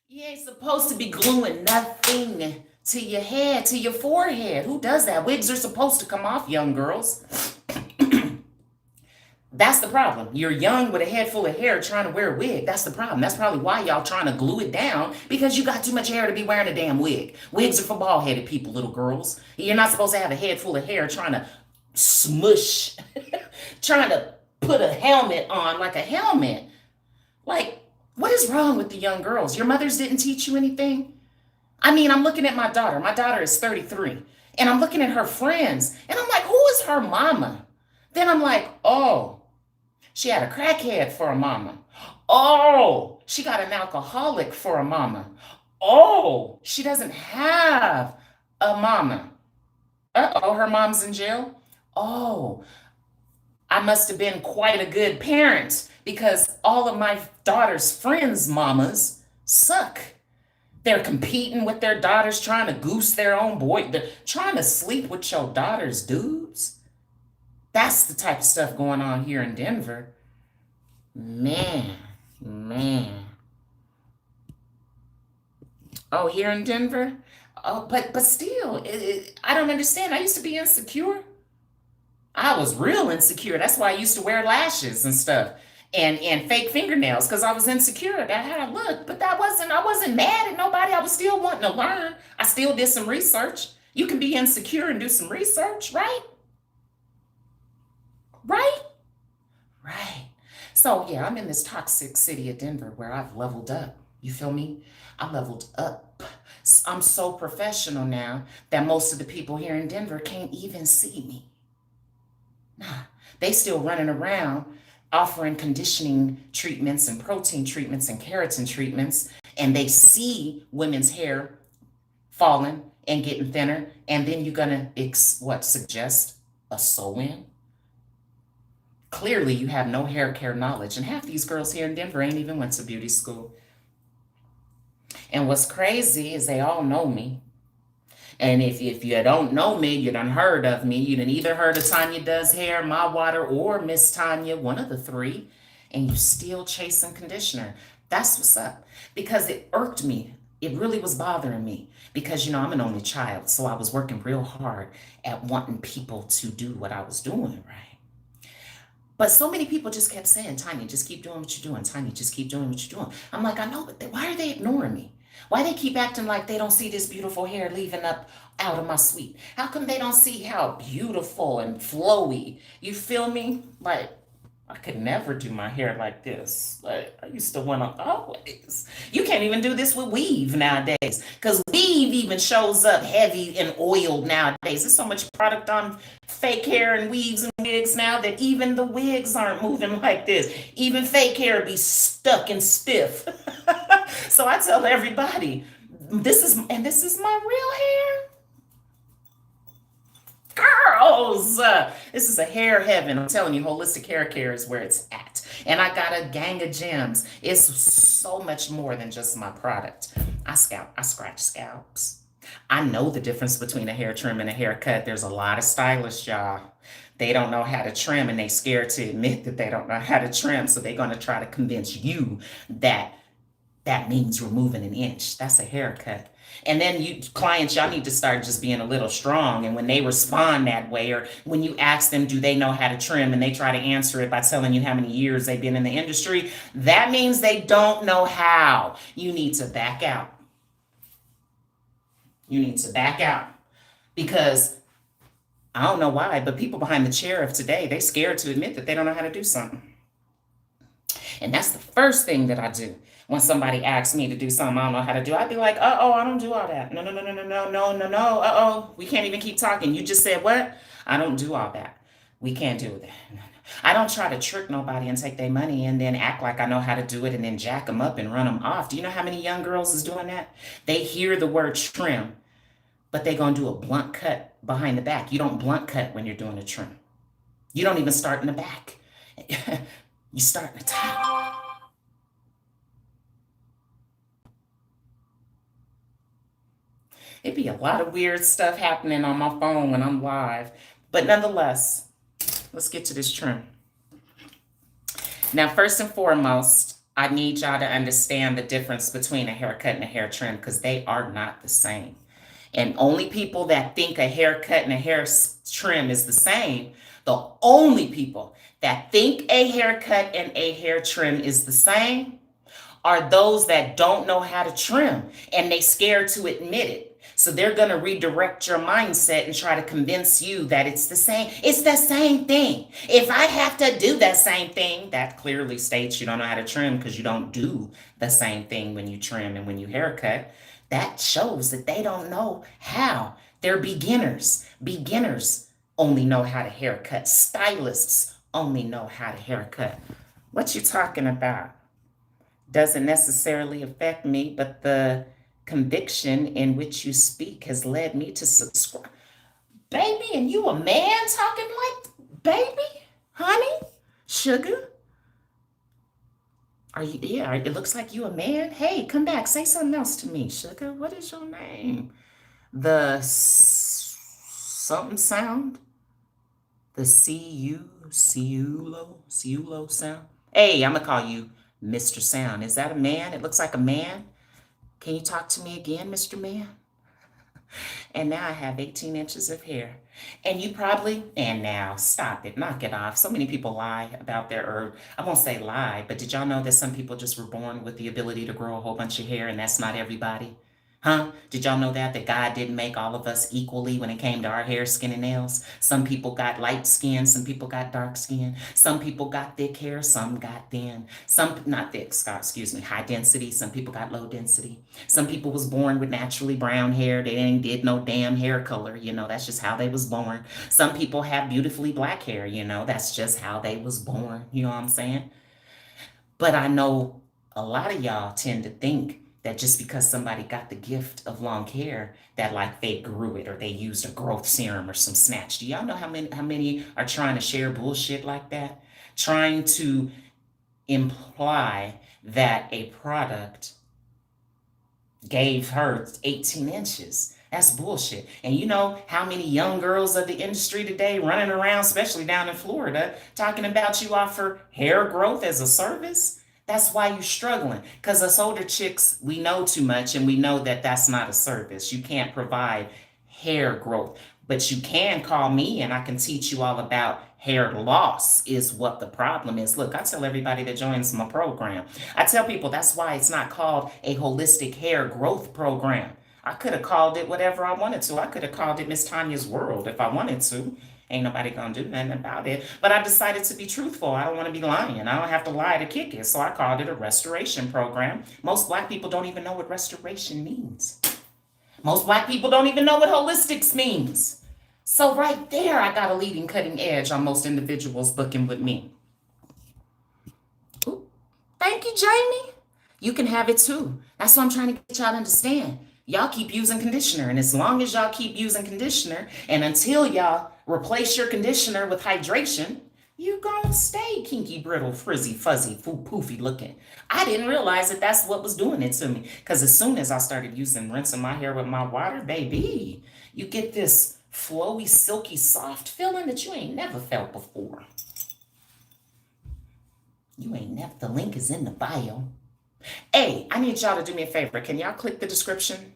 You ain't supposed to be gluing nothing to your head, to your forehead. Who does that? Wigs are supposed to come off, young girls. That's the problem. You're young with a head full of hair trying to wear a wig. That's the problem. That's probably why y'all trying to glue it down, because you got too much hair to be wearing a damn wig. Wigs are for bald-headed people, little girls. You're not supposed to have a head full of hair trying to smush, trying to put a helmet on like a helmet. Like, what is wrong with the young girls? Your mothers didn't teach you anything? I mean, I'm looking at my daughter. My daughter is 33. And I'm looking at her friends. And I'm like, who is her mama? Then I'm like, oh, she had a crackhead for a mama. Oh, she got an alcoholic for a mama. Oh, she doesn't have a mama. Uh-oh, her mom's in jail. Oh, I must have been quite a good parent because all of my daughter's friends' mamas suck. They're competing with their daughters, trying to goose their own boy. They're trying to sleep with your daughter's dudes. That's the type of stuff going on here in Denver. Man, man. Oh, here in Denver? Oh, but still, I don't understand. I used to be insecure. I was real insecure. That's why I used to wear lashes and stuff and fake fingernails because I was insecure about how I looked. But I wasn't mad at nobody. I was still wanting to learn. I still did some research. You can be insecure and do some research, right? Right? Right. So yeah, I'm in this toxic city of Denver where I've leveled up. You feel me? I leveled up. I'm so professional now that most of the people here in Denver can't even see me. Nah, they still running around offering conditioning treatments and protein treatments and keratin treatments, and they see women's hair falling and getting thinner, and then you're gonna suggest a sew-in? Clearly, you have no hair care knowledge, and half these girls here in Denver ain't even went to beauty school. And what's crazy is they all know me. And if you don't know me, you done heard of me. You done either heard of Tanya Does Hair, My Water, or Miss Tanya, one of the three, and you still chasing conditioner. That's what's up. Because it irked me. It really was bothering me. Because, I'm an only child, so I was working real hard at wanting people to do what I was doing, right? But so many people just kept saying, Tanya, just keep doing what you're doing. Tanya, just keep doing what you're doing. I'm like, I know, but why are they ignoring me? Why they keep acting like they don't see this beautiful hair leaving up out of my suite? How come they don't see how beautiful and flowy? You feel me? Like, I could never do my hair like this. Like, I used to want to always. You can't even do this with weave nowadays. Because weave even shows up heavy and oiled nowadays. There's so much product on fake hair and weaves and wigs now that even the wigs aren't moving like this. Even fake hair be stuck and stiff. So I tell everybody, this is my real hair. Girls, this is a hair heaven. I'm telling you, holistic hair care is where it's at. And I got a gang of gems. It's so much more than just my product. I scratch scalps. I know the difference between a hair trim and a haircut. There's a lot of stylists, y'all. They don't know how to trim and they scared to admit that they don't know how to trim. So they're going to try to convince you that means removing an inch. That's a haircut. And then you clients, y'all need to start just being a little strong. And when they respond that way, or when you ask them, do they know how to trim? And they try to answer it by telling you how many years they've been in the industry, that means they don't know how. You need to back out. You need to back out. Because I don't know why, but people behind the chair of today, they scared to admit that they don't know how to do something. And that's the first thing that I do. When somebody asks me to do something I don't know how to do, I'd be like, I don't do all that. No. We can't even keep talking. You just said what? I don't do all that. We can't do that. No. I don't try to trick nobody and take their money and then act like I know how to do it and then jack them up and run them off. Do you know how many young girls is doing that? They hear the word trim, but they're going to do a blunt cut behind the back. You don't blunt cut when you're doing a trim. You don't even start in the back. You start in the top. It'd be a lot of weird stuff happening on my phone when I'm live. But nonetheless, let's get to this trim. Now, first and foremost, I need y'all to understand the difference between a haircut and a hair trim because they are not the same. And only people that think a haircut and a hair trim is the same, the only people that think a haircut and a hair trim is the same are those that don't know how to trim and they scared to admit it. So they're going to redirect your mindset and try to convince you that it's the same. It's the same thing. If I have to do that same thing, that clearly states you don't know how to trim because you don't do the same thing when you trim and when you haircut. That shows that they don't know how. They're beginners. Beginners only know how to haircut. Stylists only know how to haircut. What you talking about? Doesn't necessarily affect me, but the conviction in which you speak has led me to subscribe. Baby, and you a man talking like baby? Honey? Sugar? Are you, yeah, it looks like you a man. Hey, come back. Say something else to me, sugar. What is your name? The something sound? The Ciulo sound? Hey, I'm gonna call you Mr. Sound. Is that a man? It looks like a man. Can you talk to me again, Mr. Man? And now I have 18 inches of hair. And you probably, and now stop it, knock it off. So many people lie about their herb. I won't say lie, but did y'all know that some people just were born with the ability to grow a whole bunch of hair and that's not everybody? Huh? Did y'all know that? That God didn't make all of us equally when it came to our hair, skin, and nails? Some people got light skin, some people got dark skin, some people got thick hair, some got thin, some not thick, excuse me, high density, some people got low density. Some people was born with naturally brown hair. They ain't did no damn hair color, that's just how they was born. Some people have beautifully black hair, that's just how they was born. You know what I'm saying? But I know a lot of y'all tend to think that just because somebody got the gift of long hair, that like they grew it or they used a growth serum or some snatch. Do y'all know how many are trying to share bullshit like that? Trying to imply that a product gave her 18 inches. That's bullshit. And you know how many young girls of the industry today running around, especially down in Florida, talking about you offer hair growth as a service? That's why you're struggling. Because us older chicks, we know too much and we know that that's not a service. You can't provide hair growth. But you can call me and I can teach you all about hair loss is what the problem is. Look, I tell everybody that joins my program, I tell people that's why it's not called a holistic hair growth program. I could have called it whatever I wanted to. I could have called it Miss Tanya's World if I wanted to. Ain't nobody gonna do nothing about it. But I decided to be truthful. I don't want to be lying. I don't have to lie to kick it. So I called it a restoration program. Most black people don't even know what restoration means. Most black people don't even know what holistics means. So right there, I got a leading cutting edge on most individuals booking with me. Ooh, thank you, Jamie. You can have it too. That's what I'm trying to get y'all to understand. Y'all keep using conditioner, and as long as y'all keep using conditioner, and until y'all replace your conditioner with hydration, you gonna stay kinky, brittle, frizzy, fuzzy, poofy looking. I didn't realize that that's what was doing it to me. Because as soon as I started rinsing my hair with my water, baby, you get this flowy, silky, soft feeling that you ain't never felt before. You ain't never, the link is in the bio. Hey, I need y'all to do me a favor. Can y'all click the description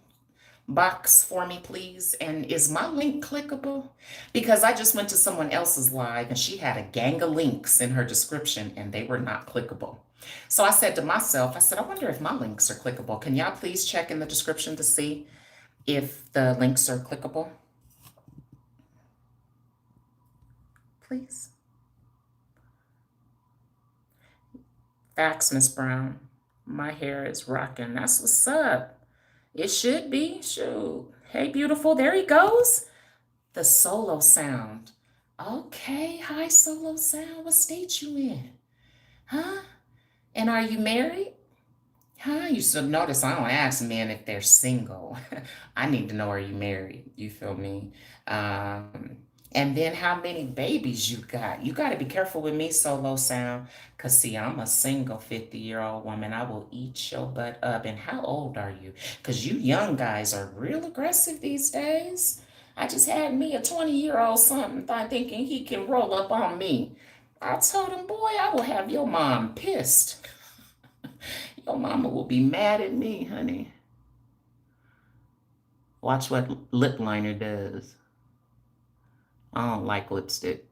box for me, please? And is my link clickable? Because I just went to someone else's live and she had a gang of links in her description and they were not clickable. So I said to myself, I wonder if my links are clickable. Can y'all please check in the description to see if the links are clickable? Please. Facts, Miss Brown. My hair is rocking. That's what's up. It should be. Shoot. Hey, beautiful. There he goes. The solo sound. Okay. Hi, solo sound. What state you in? Huh? And are you married? Huh? You should notice I don't ask men if they're single. I need to know, are you married? You feel me? And then how many babies you got? You got to be careful with me, solo sound. Because, see, I'm a single 50-year-old woman. I will eat your butt up. And how old are you? Because you young guys are real aggressive these days. I just had me a 20-year-old something thinking he can roll up on me. I told him, boy, I will have your mom pissed. Your mama will be mad at me, honey. Watch what lip liner does. I don't like lipstick.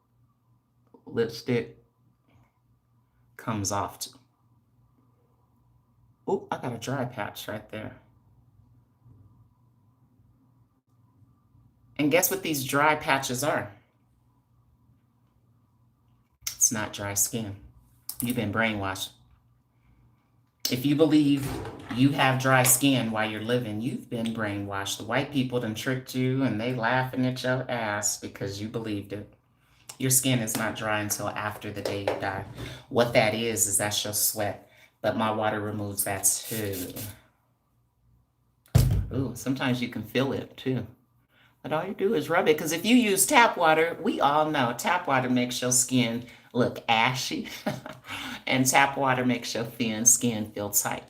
Lipstick comes off too. Oh, I got a dry patch right there. And guess what these dry patches are? It's not dry skin. You've been brainwashed. If you believe you have dry skin while you're living, you've been brainwashed. The white people done tricked you and they laughing at your ass because you believed it. Your skin is not dry until after the day you die. What that is that's your sweat. But my water removes that too. Ooh, sometimes you can feel it too. But all you do is rub it. Because if you use tap water, we all know tap water makes your skin look ashy. And tap water makes your thin skin feel tight.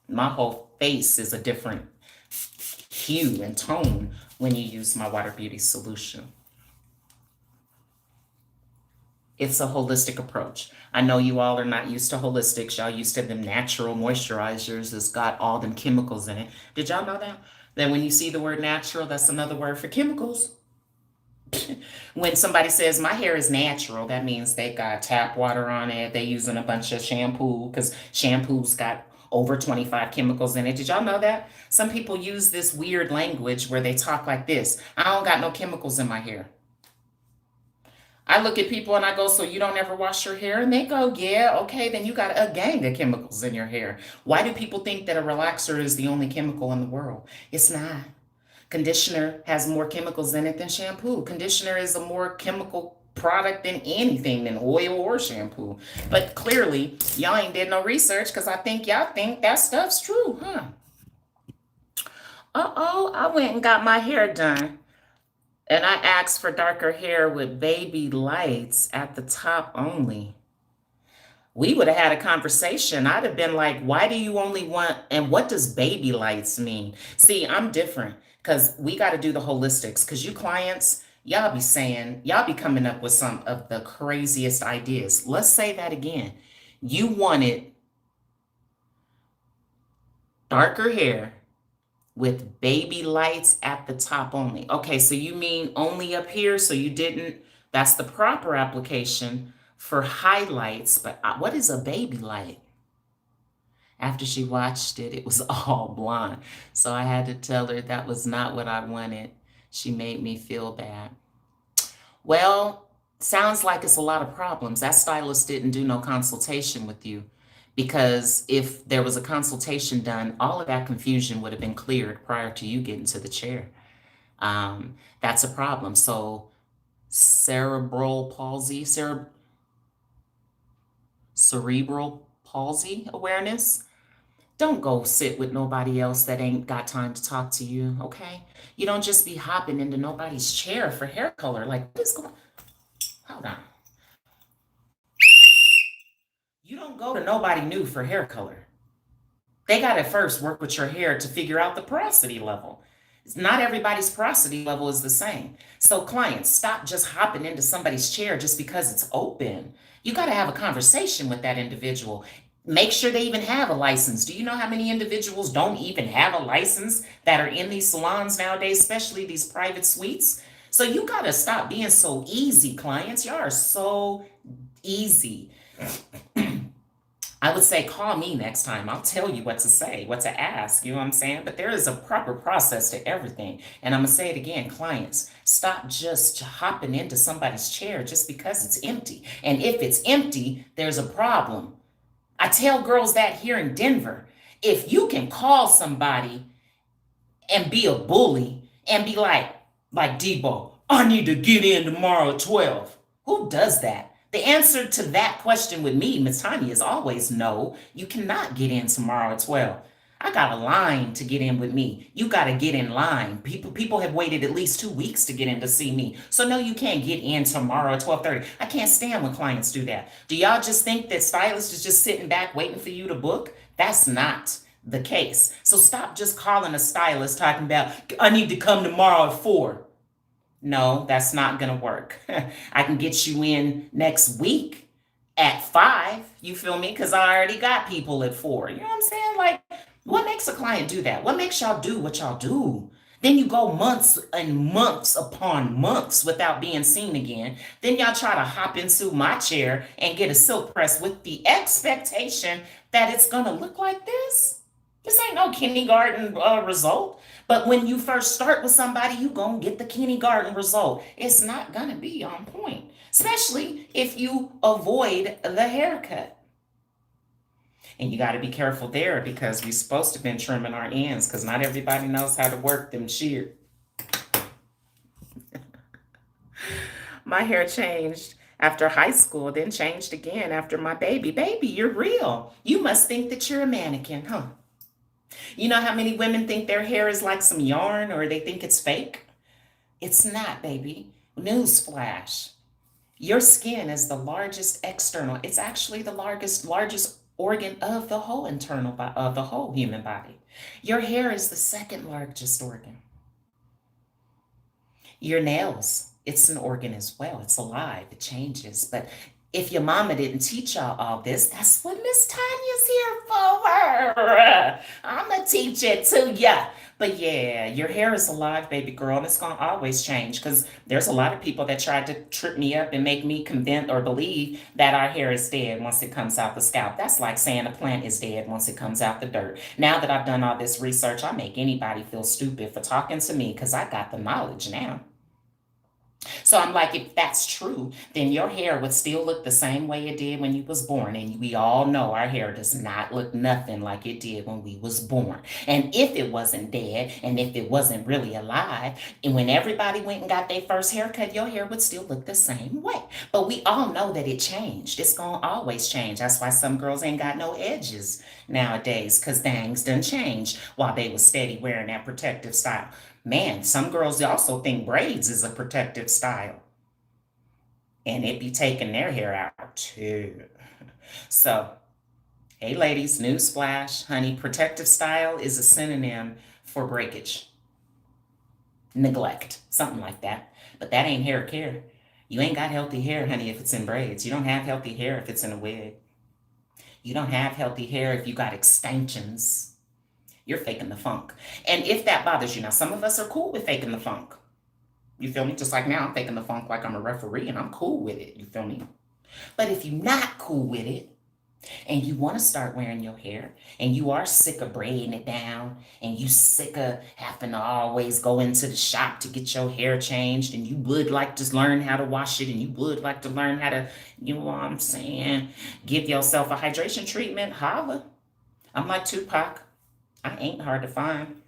My whole face is a different hue and tone when you use my Water Beauty solution. It's a holistic approach. I know you all are not used to holistics. Y'all used to them natural moisturizers that's got all them chemicals in it. Did y'all know that? That when you see the word natural, that's another word for chemicals. When somebody says my hair is natural, that means they got tap water on it. They using a bunch of shampoo because shampoo's got over 25 chemicals in it. Did y'all know that? Some people use this weird language where they talk like this. I don't got no chemicals in my hair. I look at people and I go, so you don't ever wash your hair? And they go, yeah, okay, then you got a gang of chemicals in your hair. Why do people think that a relaxer is the only chemical in the world? It's not. Conditioner has more chemicals in it than shampoo. Conditioner is a more chemical product than anything than oil or shampoo. But clearly, y'all ain't did no research because I think y'all think that stuff's true, huh? Uh-oh, I went and got my hair done. And I asked for darker hair with baby lights at the top only. We would have had a conversation. I'd have been like, why do you only want, and what does baby lights mean? See, I'm different because we got to do the holistics because you clients, y'all be saying, y'all be coming up with some of the craziest ideas. Let's say that again. You wanted darker hair with baby lights at the top only. Okay, so you mean only up here, so you didn't, that's the proper application for highlights, but what is a baby light? After she watched it, it was all blonde. So I had to tell her that was not what I wanted. She made me feel bad. Well, sounds like it's a lot of problems. That stylist didn't do no consultation with you. Because if there was a consultation done, all of that confusion would have been cleared prior to you getting to the chair. That's a problem. So cerebral palsy, cerebral palsy awareness. Don't go sit with nobody else that ain't got time to talk to you, okay? You don't just be hopping into nobody's chair for hair color. Like, what is going on? Hold on. You don't go to nobody new for hair color. They got to first work with your hair to figure out the porosity level. Not everybody's porosity level is the same. So clients, stop just hopping into somebody's chair just because it's open. You got to have a conversation with that individual. Make sure they even have a license. Do you know how many individuals don't even have a license that are in these salons nowadays, especially these private suites? So you got to stop being so easy, clients. Y'all are so easy. I would say, call me next time. I'll tell you what to say, what to ask. You know what I'm saying? But there is a proper process to everything. And I'm going to say it again, clients, stop just hopping into somebody's chair just because it's empty. And if it's empty, there's a problem. I tell girls that here in Denver. If you can call somebody and be a bully and be like Debo, I need to get in tomorrow at 12. Who does that? The answer to that question with me, Miss Tanya, is always no. You cannot get in tomorrow at 12. I got a line to get in with me. You got to get in line. People have waited at least 2 weeks to get in to see me. So no, you can't get in tomorrow at 12:30. I can't stand when clients do that. Do y'all just think that Stylist is just sitting back waiting for you to book? That's not the case. So stop just calling a stylist talking about, I need to come tomorrow at 4. No, that's not going to work. I can get you in next week at 5. You feel me? Because I already got people at 4. You know what I'm saying? Like, what makes a client do that? What makes y'all do what y'all do? Then you go months and months upon months without being seen again. Then y'all try to hop into my chair and get a silk press with the expectation that it's going to look like this. This ain't no kindergarten result. But when you first start with somebody, you gonna get the kindergarten result. It's not gonna be on point, especially if you avoid the haircut. And you got to be careful there because we're supposed to have been trimming our ends because not everybody knows how to work them shears. My hair changed after high school, then changed again after my baby. Baby, you're real. You must think that you're a mannequin, huh? You know how many women think their hair is like some yarn or they think it's fake? It's not, baby. Newsflash. Your skin is the largest external. It's actually the largest organ of the whole of the whole human body. Your hair is the second largest organ. Your nails, it's an organ as well. It's alive, it changes. But if your mama didn't teach y'all all this, that's what Miss Tanya's here for. I'm going to teach it to ya. But yeah, your hair is alive, baby girl, and it's going to always change because there's a lot of people that tried to trip me up and make me convince or believe that our hair is dead once it comes out the scalp. That's like saying a plant is dead once it comes out the dirt. Now that I've done all this research, I make anybody feel stupid for talking to me because I got the knowledge now. So I'm like, if that's true, then your hair would still look the same way it did when you was born. And we all know our hair does not look nothing like it did when we was born. And if it wasn't dead and if it wasn't really alive, and when everybody went and got their first haircut, your hair would still look the same way. But we all know that it changed. It's gonna always change. That's why some girls ain't got no edges nowadays, because things done changed while they was steady wearing that protective style. Man, some girls also think braids is a protective style. And it be taking their hair out too. So, hey ladies, newsflash, honey, protective style is a synonym for breakage, neglect, something like that. But that ain't hair care. You ain't got healthy hair, honey, if it's in braids. You don't have healthy hair if it's in a wig. You don't have healthy hair if you got extensions. You're faking the funk. And if that bothers you, now some of us are cool with faking the funk. You feel me? Just like now, I'm faking the funk like I'm a referee and I'm cool with it. You feel me? But if you're not cool with it and you want to start wearing your hair and you are sick of braiding it down and you sick of having to always go into the shop to get your hair changed and you would like to learn how to wash it and you would like to learn how to, you know what I'm saying, give yourself a hydration treatment, holla. I'm like Tupac. I ain't hard to find.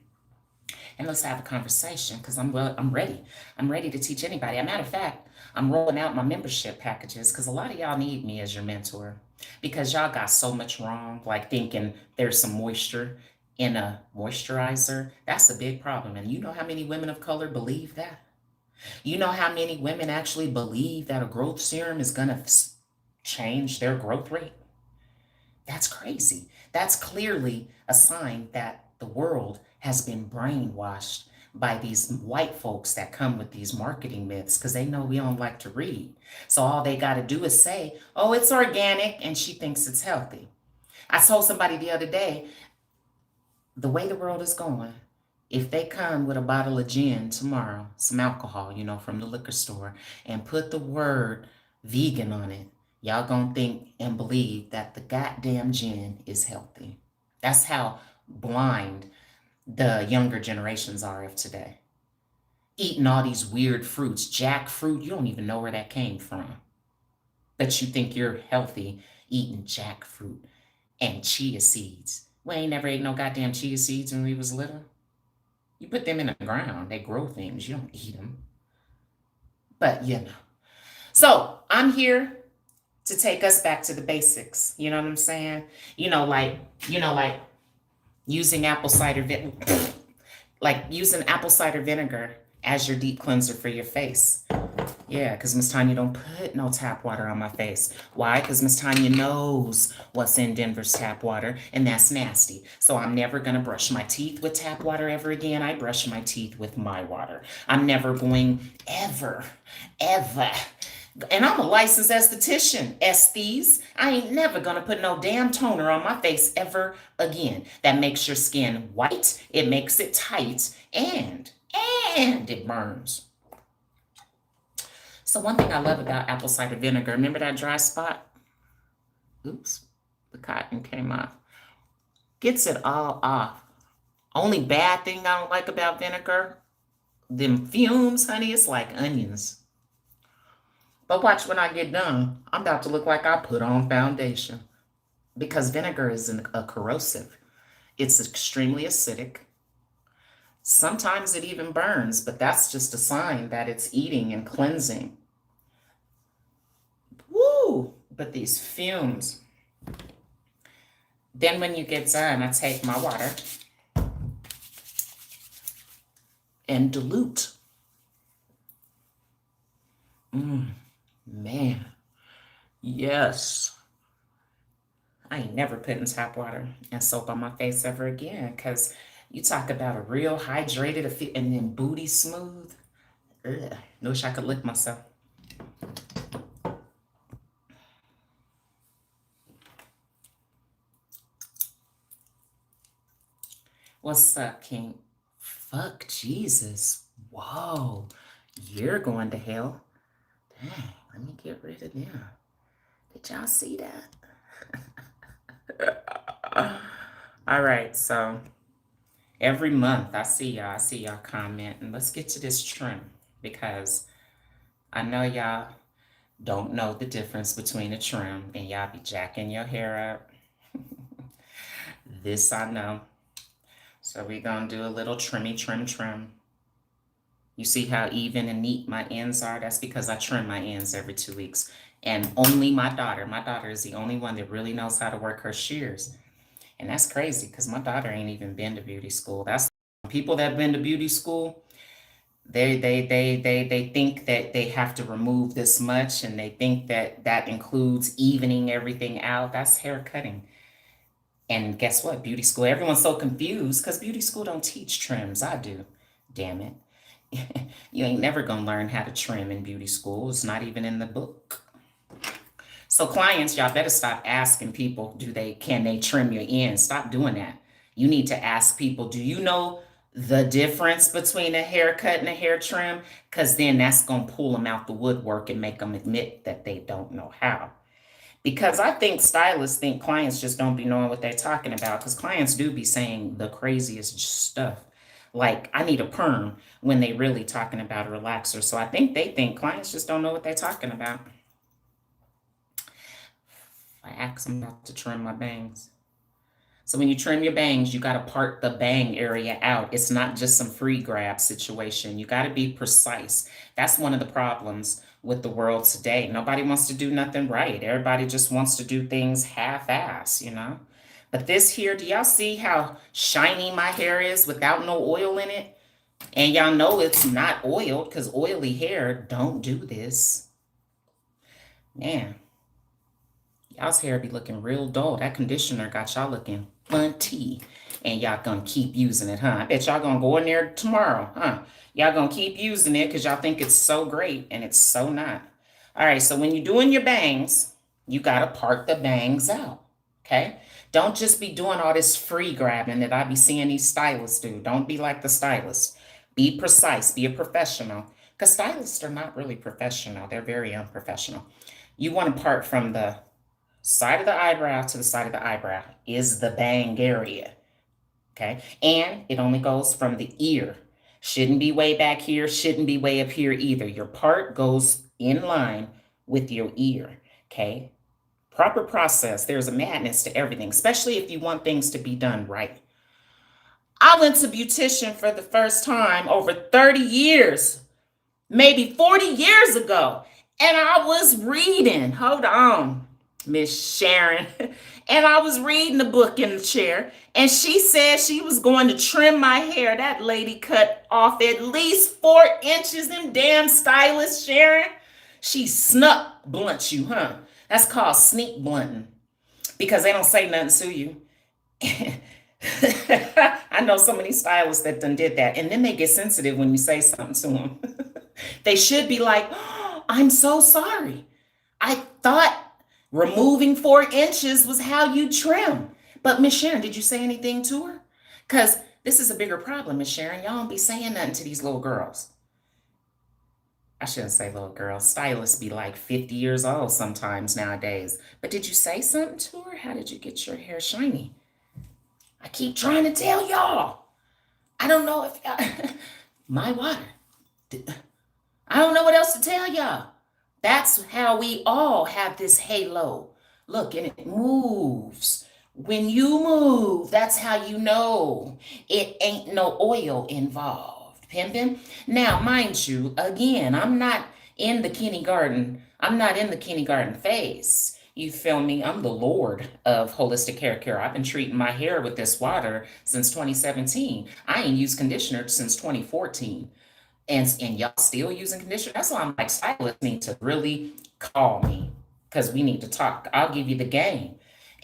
And let's have a conversation because I'm ready. I'm ready to teach anybody. As a matter of fact, I'm rolling out my membership packages because a lot of y'all need me as your mentor because y'all got so much wrong, like thinking there's some moisture in a moisturizer. That's a big problem. And you know how many women of color believe that? You know how many women actually believe that a growth serum is going to change their growth rate? That's crazy. That's clearly a sign that the world has been brainwashed by these white folks that come with these marketing myths because they know we don't like to read. So all they got to do is say, oh, it's organic, and she thinks it's healthy. I told somebody the other day, the way the world is going, if they come with a bottle of gin tomorrow, some alcohol, from the liquor store, and put the word vegan on it, y'all gonna think and believe that the goddamn gin is healthy. That's how blind the younger generations are of today. Eating all these weird fruits, jackfruit, you don't even know where that came from. But you think you're healthy eating jackfruit and chia seeds. We ain't never ate no goddamn chia seeds when we was little. You put them in the ground, they grow things, you don't eat them. But So I'm here to take us back to the basics. You know what I'm saying? Like using apple cider vinegar as your deep cleanser for your face. Yeah, because Miss Tanya don't put no tap water on my face. Why? Because Miss Tanya knows what's in Denver's tap water, and that's nasty. So I'm never going to brush my teeth with tap water ever again. I brush my teeth with my water. I'm never going ever. And I'm a licensed esthetician, esthees. I ain't never gonna put no damn toner on my face ever again. That makes your skin white, it makes it tight, and it burns. So one thing I love about apple cider vinegar, remember that dry spot? Oops, the cotton came off. Gets it all off. Only bad thing I don't like about vinegar, them fumes, honey, it's like onions. But watch when I get done, I'm about to look like I put on foundation. because vinegar is a corrosive. It's extremely acidic. Sometimes it even burns, but that's just a sign that it's eating and cleansing. Woo! But these fumes. Then when you get done, I take my water and dilute. Man, yes. I ain't never putting tap water and soap on my face ever again, because you talk about a real hydrated and then booty smooth. Ugh, I wish I could lick myself. What's up, King? Fuck Jesus. Whoa. You're going to hell. Dang, let me get rid of them. Did y'all see that? All right, so every month I see y'all comment, and let's get to this trim, because I know y'all don't know the difference between a trim, and y'all be jacking your hair up. This I know. So we're gonna do a little trim. You see how even and neat my ends are? That's because I trim my ends every 2 weeks. And only my daughter is the only one that really knows how to work her shears. And that's crazy, because my daughter ain't even been to beauty school. That's people that have been to beauty school, they think that they have to remove this much, and they think that that includes evening everything out. That's hair cutting. And guess what? Beauty school, everyone's so confused because beauty school don't teach trims. I do. Damn it. You ain't never gonna learn how to trim in beauty school. It's not even in the book. So clients, y'all better stop asking people, can they trim your ends? Stop doing that. You need to ask people, do you know the difference between a haircut and a hair trim? Because then that's gonna pull them out the woodwork and make them admit that they don't know how. Because I think stylists think clients just don't be knowing what they're talking about, because clients do be saying the craziest stuff. Like, I need a perm, when they really talking about a relaxer. So I think they think clients just don't know what they're talking about. I ask them not to trim my bangs. So when you trim your bangs, you got to part the bang area out. It's not just some free grab situation. You got to be precise. That's one of the problems with the world today. Nobody wants to do nothing right. Everybody just wants to do things half-ass. But this here, do y'all see how shiny my hair is without no oil in it? And y'all know it's not oiled, because oily hair don't do this. Man, y'all's hair be looking real dull. That conditioner got y'all looking funty. And y'all gonna keep using it, huh? I bet y'all gonna go in there tomorrow, huh? Y'all gonna keep using it because y'all think it's so great, and it's so not. All right, so when you're doing your bangs, you gotta part the bangs out, okay? Don't just be doing all this free grabbing that I be seeing these stylists do. Don't be like the stylist. Be precise, be a professional. Because stylists are not really professional. They're very unprofessional. You want to part from the side of the eyebrow to the side of the eyebrow is the bang area, okay? And it only goes from the ear. Shouldn't be way back here, shouldn't be way up here either. Your part goes in line with your ear, okay? Proper process. There's a madness to everything, especially if you want things to be done right. I went to beautician for the first time over 30 years, maybe 40 years ago. And I was reading, hold on, Miss Sharon. And I was reading the book in the chair. And she said she was going to trim my hair. That lady cut off at least 4 inches. Them damn stylists, Sharon. She snuck blunts you, huh? That's called sneak blunting. Because they don't say nothing to you. I know so many stylists that done did that. And then they get sensitive when you say something to them. They should be like, oh, I'm so sorry. I thought removing 4 inches was how you trim. But Miss Sharon, did you say anything to her? Because this is a bigger problem, Miss Sharon. Y'all don't be saying nothing to these little girls. I shouldn't say little girls. Stylists be like 50 years old sometimes nowadays. But did you say something to her? How did you get your hair shiny? I keep trying to tell y'all. I don't know if my water. I don't know what else to tell y'all. That's how we all have this halo Look, and it moves. When you move, that's how you know it ain't no oil involved. Pimpin'. Now, mind you, again, I'm not in the kindergarten phase. You feel me? I'm the Lord of holistic hair care. I've been treating my hair with this water since 2017. I ain't used conditioner since 2014. And y'all still using conditioner. That's why I'm like, stylists need to really call me because we need to talk. I'll give you the game.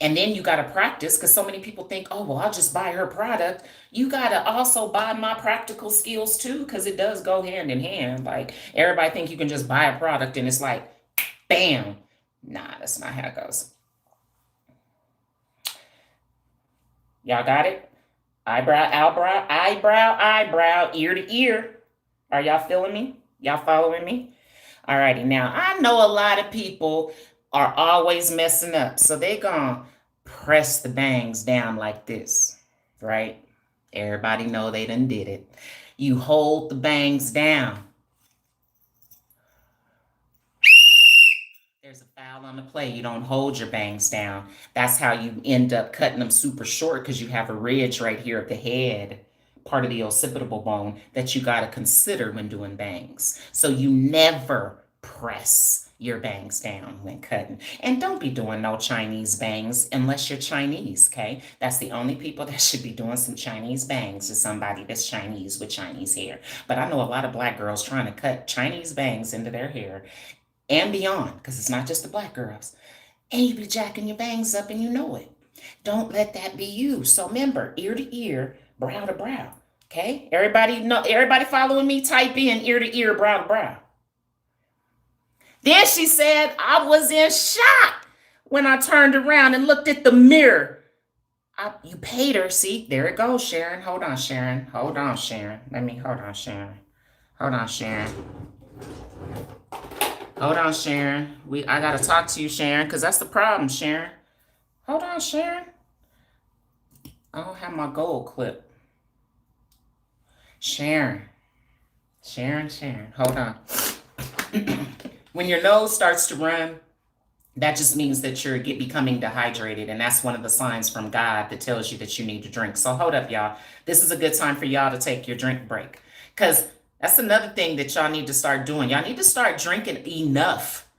And then you got to practice because so many people think, oh, well, I'll just buy her product. You got to also buy my practical skills too because it does go hand in hand. Like everybody think you can just buy a product and it's like, bam. Nah, that's not how it goes. Y'all got it? Eyebrow, ear to ear. Are y'all feeling me? Y'all following me? Alrighty, now I know a lot of people are always messing up, so they gonna press the bangs down like this, right? Everybody know they done did it. You hold the bangs down. There's a foul on the play. You don't hold your bangs down. That's how you end up cutting them super short because you have a ridge right here at the head, part of the occipital bone that you got to consider when doing bangs. So you never press your bangs down when cutting. And don't be doing no Chinese bangs unless you're Chinese, okay? That's the only people that should be doing some Chinese bangs is somebody that's Chinese with Chinese hair. But I know a lot of black girls trying to cut Chinese bangs into their hair and beyond, because it's not just the black girls. And you be jacking your bangs up and you know it. Don't let that be you. So remember, ear to ear, brow to brow. Okay? Everybody following me, type in ear to ear, brow to brow. Then she said, I was in shock when I turned around and looked at the mirror. You paid her. See, there it goes, Sharon. Hold on, Sharon. Hold on, Sharon. Hold on, Sharon. Hold on, Sharon. Hold on, Sharon. I gotta talk to you, Sharon, because that's the problem, Sharon. Hold on, Sharon. I don't have my gold clip. Sharon. Sharon. Hold on. When your nose starts to run, that just means that you're becoming dehydrated, and that's one of the signs from God that tells you that you need to drink. So hold up, y'all. This is a good time for y'all to take your drink break, because that's another thing that y'all need to start doing. Y'all need to start drinking enough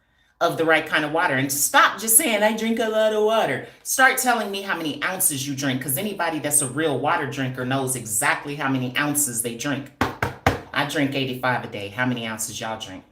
of the right kind of water and stop just saying, I drink a lot of water. Start telling me how many ounces you drink, because anybody that's a real water drinker knows exactly how many ounces they drink. I drink 85 a day. How many ounces y'all drink?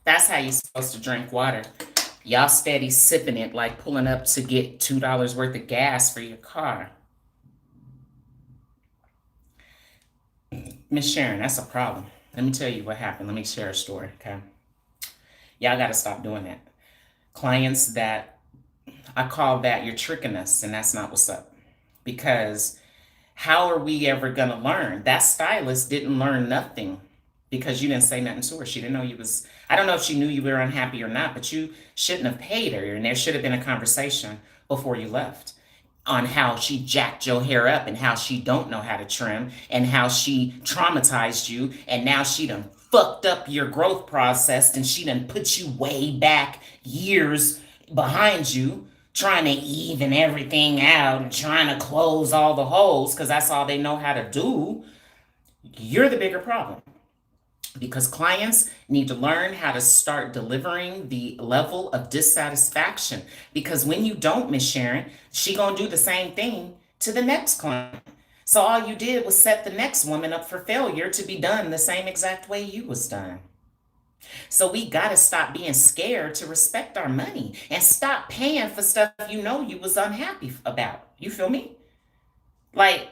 That's how you're supposed to drink water. Y'all steady sipping it like pulling up to get $2 worth of gas for your car. Miss Sharon, that's a problem. Let me tell you what happened. Let me share a story, okay? Y'all got to stop doing that. Clients that I call that you're tricking us, and that's not what's up. Because how are we ever going to learn? That stylist didn't learn nothing because you didn't say nothing to her. She didn't know you was, I don't know if she knew you were unhappy or not, but you shouldn't have paid her. And there should have been a conversation before you left on how she jacked your hair up and how she don't know how to trim and how she traumatized you. And now she done fucked up your growth process and she done put you way back years behind you trying to even everything out and trying to close all the holes because that's all they know how to do. You're the bigger problem. Because clients need to learn how to start delivering the level of dissatisfaction. Because when you don't, Miss Sharon, she gonna do the same thing to the next client. So all you did was set the next woman up for failure to be done the same exact way you was done. So we gotta stop being scared to respect our money and stop paying for stuff you know you was unhappy about. You feel me? Like,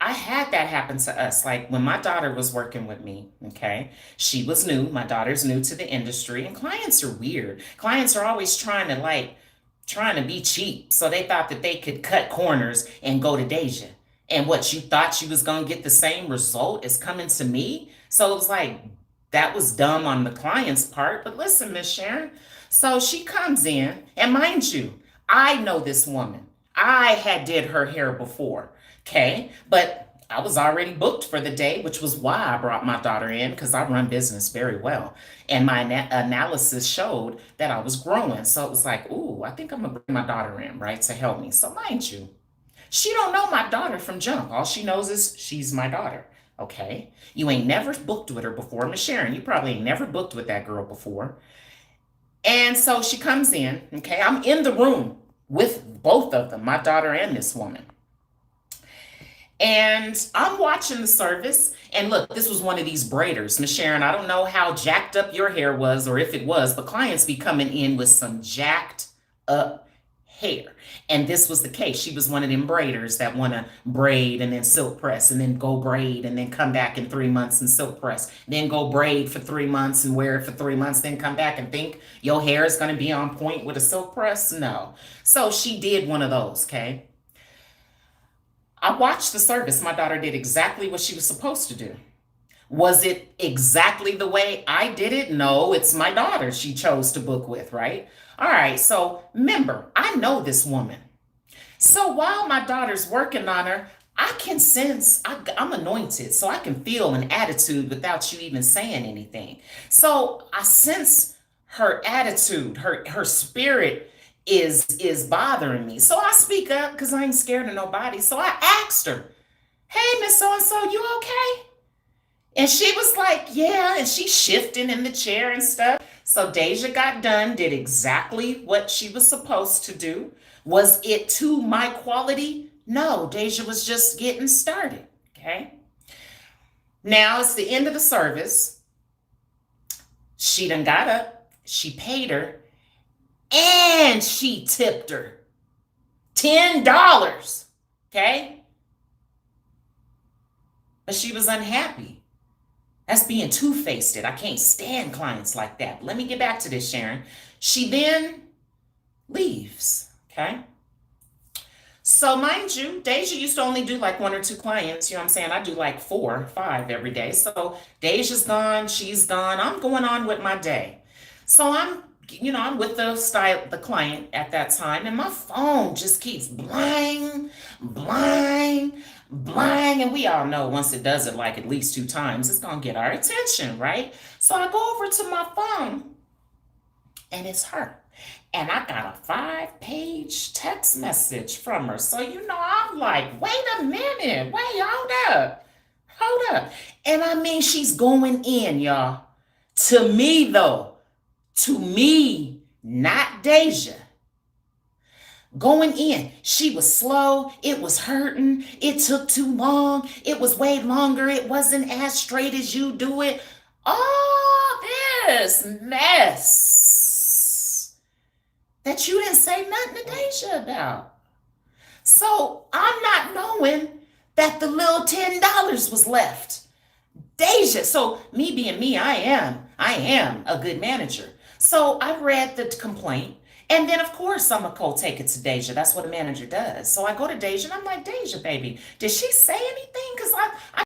I had that happen to us. Like when my daughter was working with me, okay, she was new. My daughter's new to the industry, and clients are weird. Clients are always trying to be cheap. So they thought that they could cut corners and go to Deja. And what, you thought you was gonna get the same result as coming to me? So it was like that was dumb on the client's part. But listen, Miss Sharon. So she comes in, and mind you, I know this woman. I had did her hair before. Okay. But I was already booked for the day, which was why I brought my daughter in because I run business very well. And my analysis showed that I was growing. So it was like, ooh, I think I'm going to bring my daughter in, right, to help me. So mind you, she don't know my daughter from jump. All she knows is she's my daughter. Okay. You ain't never booked with her before. Miss Sharon, you probably ain't never booked with that girl before. And so she comes in. Okay. I'm in the room with both of them, my daughter and this woman. And I'm watching the service. And look, this was one of these braiders. Miss Sharon, I don't know how jacked up your hair was or if it was, but clients be coming in with some jacked up hair. And this was the case. She was one of them braiders that want to braid and then silk press and then go braid and then come back in 3 months and silk press. Then go braid for 3 months and wear it for 3 months, then come back and think your hair is going to be on point with a silk press. No. So she did one of those, okay? I watched the service. My daughter did exactly what she was supposed to do. Was it exactly the way I did it? No, it's my daughter she chose to book with, right? All right, so remember, I know this woman. So while my daughter's working on her, I can sense, I'm anointed, so I can feel an attitude without you even saying anything. So I sense her attitude, her spirit is bothering me. So I speak up because I ain't scared of nobody. So I asked her, hey, Miss So-and-so, you okay? And she was like, yeah, and she's shifting in the chair and stuff. So Deja got done, did exactly what she was supposed to do. Was it to my quality? No, Deja was just getting started, okay? Now it's the end of the service. She done got up, she paid her, and she tipped her $10, okay? But she was unhappy. That's being two-faced. I can't stand clients like that. Let me get back to this, Sharon. She then leaves, okay? So mind you, Deja used to only do like 1 or 2 clients. You know what I'm saying? I do like 4 or 5 every day. So Deja's gone, she's gone. I'm going on with my day. So I'm with the client at that time, and my phone just keeps blang, blang, blang. And we all know once it does it like at least 2 times, it's gonna get our attention, right? So I go over to my phone, and it's her. And I got a 5-page text message from her. So I'm like, wait a minute, wait, hold up. And I mean, she's going in, y'all. To me, though. To me, not Deja. Going in. She was slow. It was hurting. It took too long. It was way longer. It wasn't as straight as you do it. All this mess that you didn't say nothing to Deja about. So I'm not knowing that the little $10 was left. Deja, so me being me, I am a good manager. So I read the complaint, and then of course I'm gonna take it to Deja. That's what a manager does. So I go to Deja and I'm like, Deja, baby, did she say anything? Because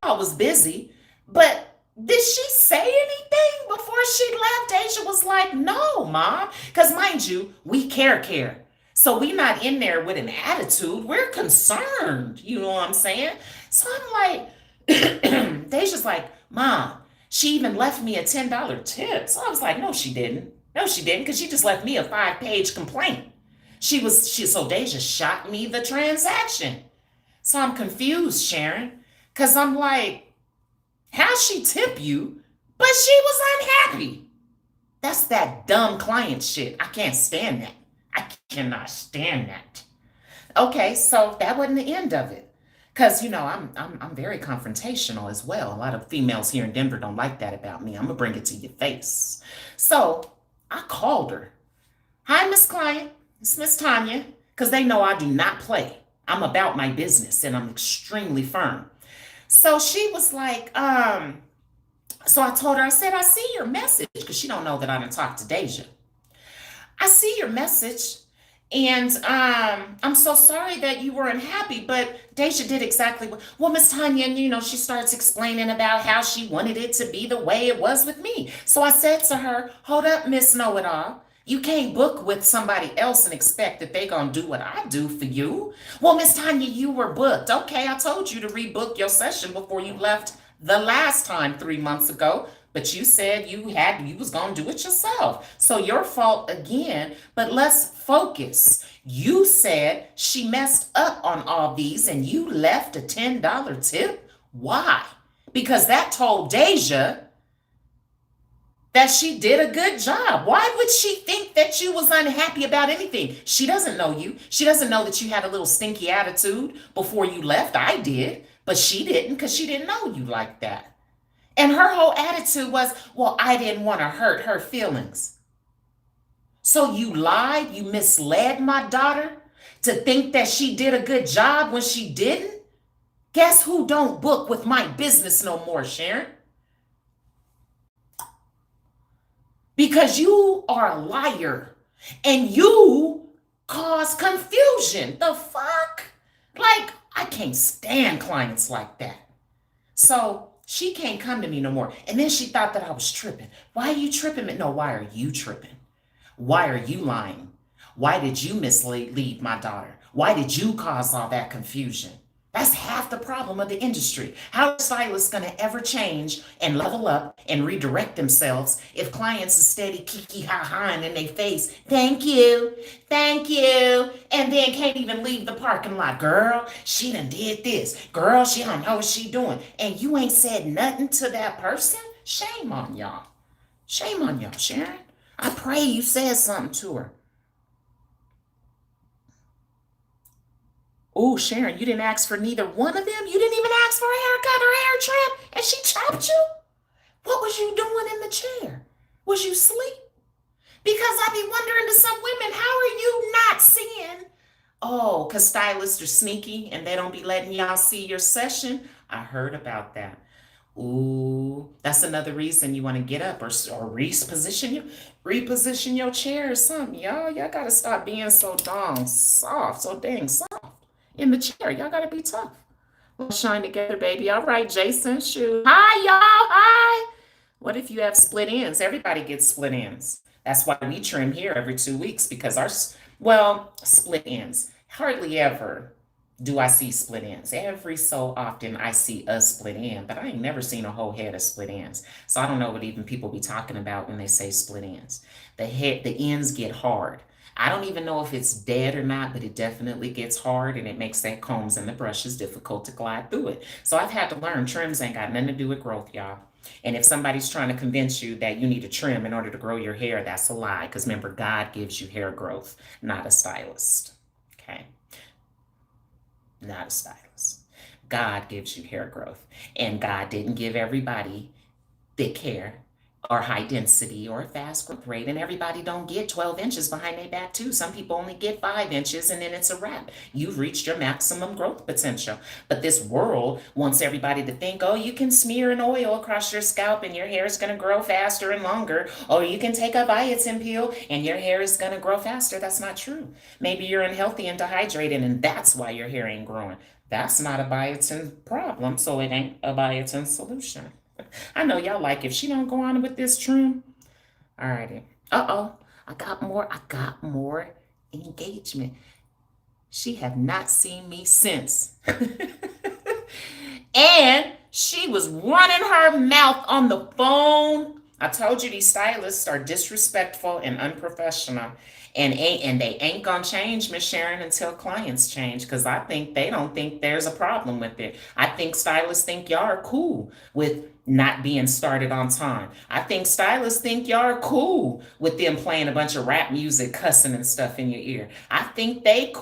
I was busy, but did she say anything before she left? Deja was like, no, Mom. Because mind you, we care. So we not in there with an attitude. We're concerned. You know what I'm saying? So I'm like, Deja's like, Mom, she even left me a $10 tip. So I was like, no, she didn't. No, she didn't, because she just left me a 5-page complaint. So Deja shot me the transaction. So I'm confused, Sharon, because I'm like, how she tip you, but she was unhappy? That's that dumb client shit. I can't stand that. I cannot stand that. Okay, so that wasn't the end of it. Because, I'm very confrontational as well. A lot of females here in Denver don't like that about me. I'm going to bring it to your face. So I called her. Hi, Miss Client. It's Miss Tanya. Because they know I do not play. I'm about my business, and I'm extremely firm. So she was like, so I told her, I said, I see your message, because she don't know that I done talked to Deja. I see your message. And I'm so sorry that you were unhappy, but Deja did exactly what, well, Miss Tanya, and she starts explaining about how she wanted it to be the way it was with me. So I said to her, hold up, Miss Know-It-All. You can't book with somebody else and expect that they gonna do what I do for you. Well, Miss Tanya, you were booked. Okay, I told you to rebook your session before you left the last time 3 months ago. But you said you was gonna do it yourself. So your fault again, but let's focus. You said she messed up on all these and you left a $10 tip. Why? Because that told Deja that she did a good job. Why would she think that you was unhappy about anything? She doesn't know you. She doesn't know that you had a little stinky attitude before you left. I did, but she didn't, because she didn't know you like that. And her whole attitude was, well, I didn't want to hurt her feelings. So you lied, you misled my daughter to think that she did a good job when she didn't? Guess who don't book with my business no more, Sharon? Because you are a liar and you cause confusion. The fuck? Like, I can't stand clients like that. So she can't come to me no more. And then she thought that I was tripping. Why are you tripping? No, why are you tripping? Why are you lying? Why did you mislead my daughter? Why did you cause all that confusion? That's half the problem of the industry. How are stylists going to ever change and level up and redirect themselves if clients are steady kiki ha ha in their face? Thank you, and then can't even leave the parking lot. Girl, she done did this. Girl, she don't know what she doing, and you ain't said nothing to that person. Shame on y'all. Shame on y'all, Sharon. I pray you said something to her. Oh, Sharon, you didn't ask for neither one of them? You didn't even ask for a haircut or hair trim, and she chopped you? What was you doing in the chair? Was you asleep? Because I be wondering to some women, how are you not seeing? Oh, because stylists are sneaky and they don't be letting y'all see your session? I heard about that. Ooh, that's another reason you want to get up or reposition your chair or something. Y'all gotta stop being so dang soft in the chair. Y'all gotta be tough. We'll shine together, baby. All right, Jason, shoot. Hi, y'all. Hi. What if you have split ends? Everybody gets split ends. That's why we trim here every 2 weeks, because split ends. Hardly ever do I see split ends. Every so often I see a split end, but I ain't never seen a whole head of split ends. So I don't know what even people be talking about when they say split ends. The ends get hard. I don't even know if it's dead or not, but it definitely gets hard and it makes that combs and the brushes difficult to glide through it. So I've had to learn trims ain't got nothing to do with growth, y'all. And if somebody's trying to convince you that you need to trim in order to grow your hair, that's a lie. Because remember, God gives you hair growth, not a stylist. Okay? Not a stylist. God gives you hair growth. And God didn't give everybody thick hair or high density or fast growth rate, and everybody don't get 12 inches behind their back too. Some people only get 5 inches and then it's a wrap. You've reached your maximum growth potential. But this world wants everybody to think, oh, you can smear an oil across your scalp and your hair is going to grow faster and longer, or you can take a biotin pill and your hair is going to grow faster. That's not true. Maybe you're unhealthy and dehydrated and that's why your hair ain't growing. That's not a biotin problem, so it ain't a biotin solution. I know y'all like, if she don't go on with this trim. All righty. Uh-oh. I got more engagement. She have not seen me since. And she was running her mouth on the phone. I told you these stylists are disrespectful and unprofessional. And they ain't gonna change, Miss Sharon, until clients change, because I think they don't think there's a problem with it. I think stylists think y'all are cool with not being started on time. I think stylists think y'all are cool with them playing a bunch of rap music, cussing and stuff in your ear. I think they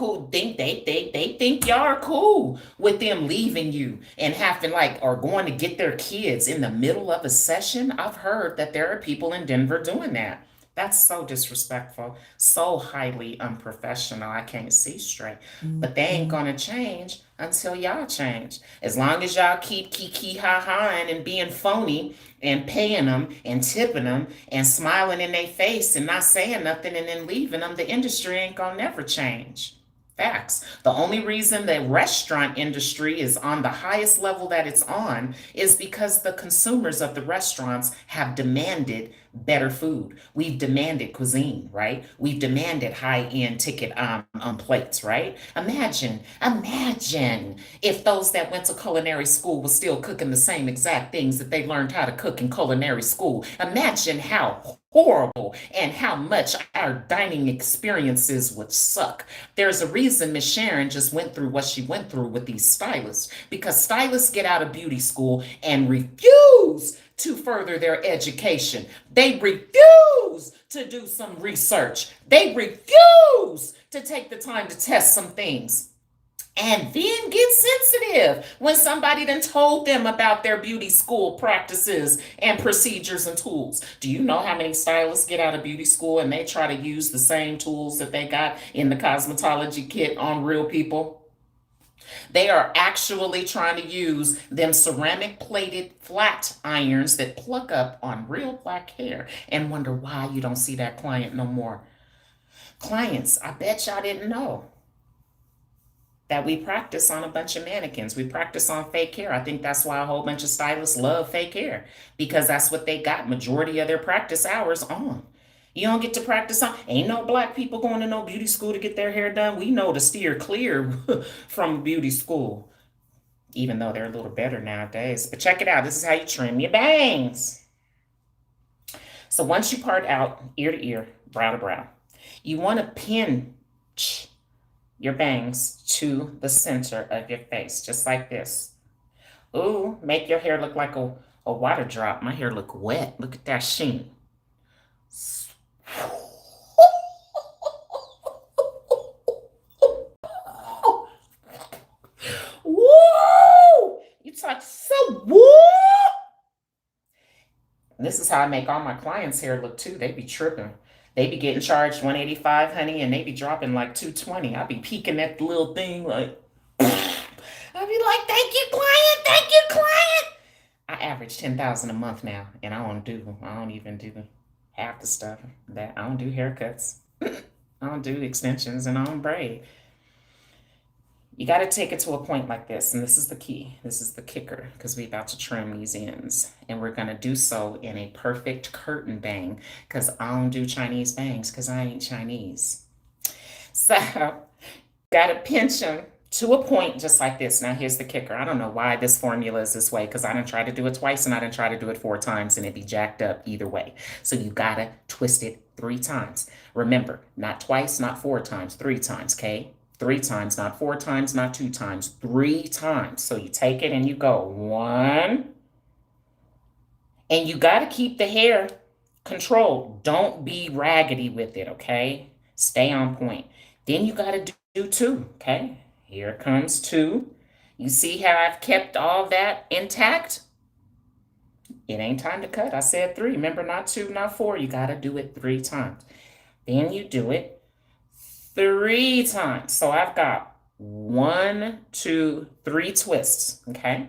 think y'all are cool with them leaving you and having or going to get their kids in the middle of a session. I've heard that there are people in Denver doing that. That's so disrespectful, so highly unprofessional. I can't see straight. But they ain't Mm-hmm. gonna change until y'all change. As long as y'all keep kiki ha haing and being phony and paying them and tipping them and smiling in their face and not saying nothing and then leaving them, the industry ain't gonna never change. Facts. The only reason the restaurant industry is on the highest level that it's on is because the consumers of the restaurants have demanded better food. We've demanded cuisine, right? We've demanded high-end ticket plates, right? Imagine if those that went to culinary school were still cooking the same exact things that they learned how to cook in culinary school. Imagine how horrible and how much our dining experiences would suck. There's a reason Miss Sharon just went through what she went through with these stylists, because stylists get out of beauty school and refuse to further their education. They refuse to do some research. They refuse to take the time to test some things. And then get sensitive when somebody done told them about their beauty school practices and procedures and tools. Do you know how many stylists get out of beauty school and they try to use the same tools that they got in the cosmetology kit on real people? They are actually trying to use them ceramic plated flat irons that pluck up on real black hair and wonder why you don't see that client no more. Clients, I bet y'all didn't know that we practice on a bunch of mannequins. We practice on fake hair. I think that's why a whole bunch of stylists love fake hair, because that's what they got majority of their practice hours on. You don't get to practice on. Ain't no black people going to no beauty school to get their hair done. We know to steer clear from beauty school, even though they're a little better nowadays. But check it out. This is how you trim your bangs. So once you part out ear to ear, brow to brow, you want to pinch your bangs to the center of your face, just like this. Ooh, make your hair look like a water drop. My hair look wet. Look at that sheen. Woo! You talk so woo! This is how I make all my clients' hair look too. They be tripping. They be getting charged 185, honey, and they be dropping like 220. I be peeking at the little thing like I be like, thank you, client. I average 10,000 a month now, and I don't even do half the stuff that I don't do haircuts. I don't do extensions and I don't braid. You got to take it to a point like this, and this is the key. This is the kicker, because we're about to trim these ends, and we're going to do so in a perfect curtain bang, because I don't do Chinese bangs, because I ain't Chinese. So, got to pinch them to a point just like this. Now, here's the kicker. I don't know why this formula is this way, because I didn't try to do it twice, and I didn't try to do it 4 times, and it'd be jacked up either way. So, you got to twist it 3 times. Remember, not twice, not 4 times, 3 times, okay? 3 times, not 4 times, not 2 times, 3 times. So you take it and you go 1, and you got to keep the hair controlled. Don't be raggedy with it, okay? Stay on point. Then you got to do 2, okay? Here comes 2. You see how I've kept all that intact? It ain't time to cut. I said 3. Remember, not 2, not 4. You got to do it 3 times. Then you do it 3 times. So I've got 1, 2, 3 twists. Okay.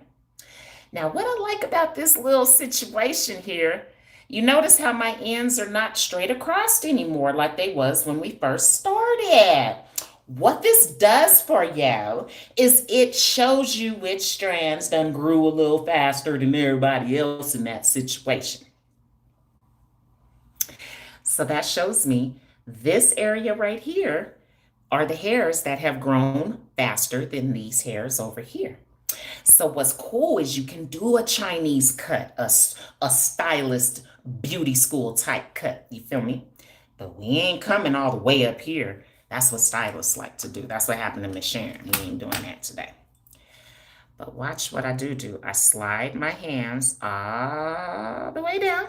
Now, what I like about this little situation here, you notice how my ends are not straight across anymore like they was when we first started. What this does for you is it shows you which strands done grew a little faster than everybody else in that situation. So that shows me this area right here are the hairs that have grown faster than these hairs over here. So what's cool is you can do a Chinese cut, a stylist beauty school type cut. You feel me? But we ain't coming all the way up here. That's what stylists like to do. That's what happened to Miss Sharon. We ain't doing that today. But watch what I do. I slide my hands all the way down.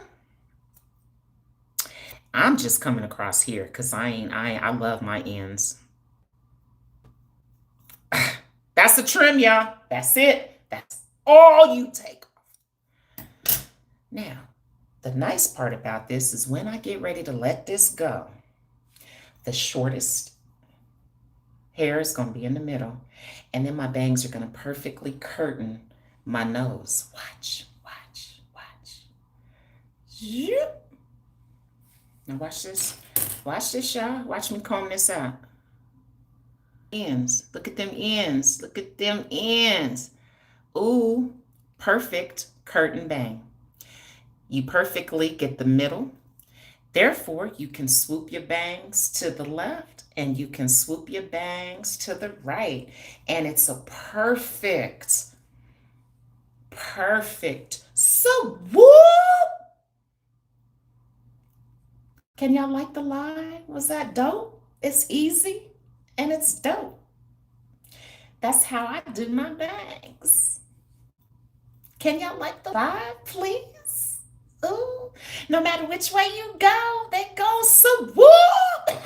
I'm just coming across here because I love my ends. That's the trim, y'all. That's it. That's all you take off. Now, The nice part about this is when I get ready to let this go, the shortest hair is going to be in the middle, and then my bangs are going to perfectly curtain my nose. Watch, watch, watch. Yep. Now watch this. Watch this, y'all. Watch me comb this out. Ends. Look at them ends. Look at them ends. Ooh, perfect curtain bang. You perfectly get the middle. Therefore, you can swoop your bangs to the left and you can swoop your bangs to the right. And it's a perfect. So whoop! Can y'all like the line? Was that dope? It's easy and it's dope. That's how I do my bangs. Can y'all like the vibe, please? Ooh, no matter which way you go, they go so whoop!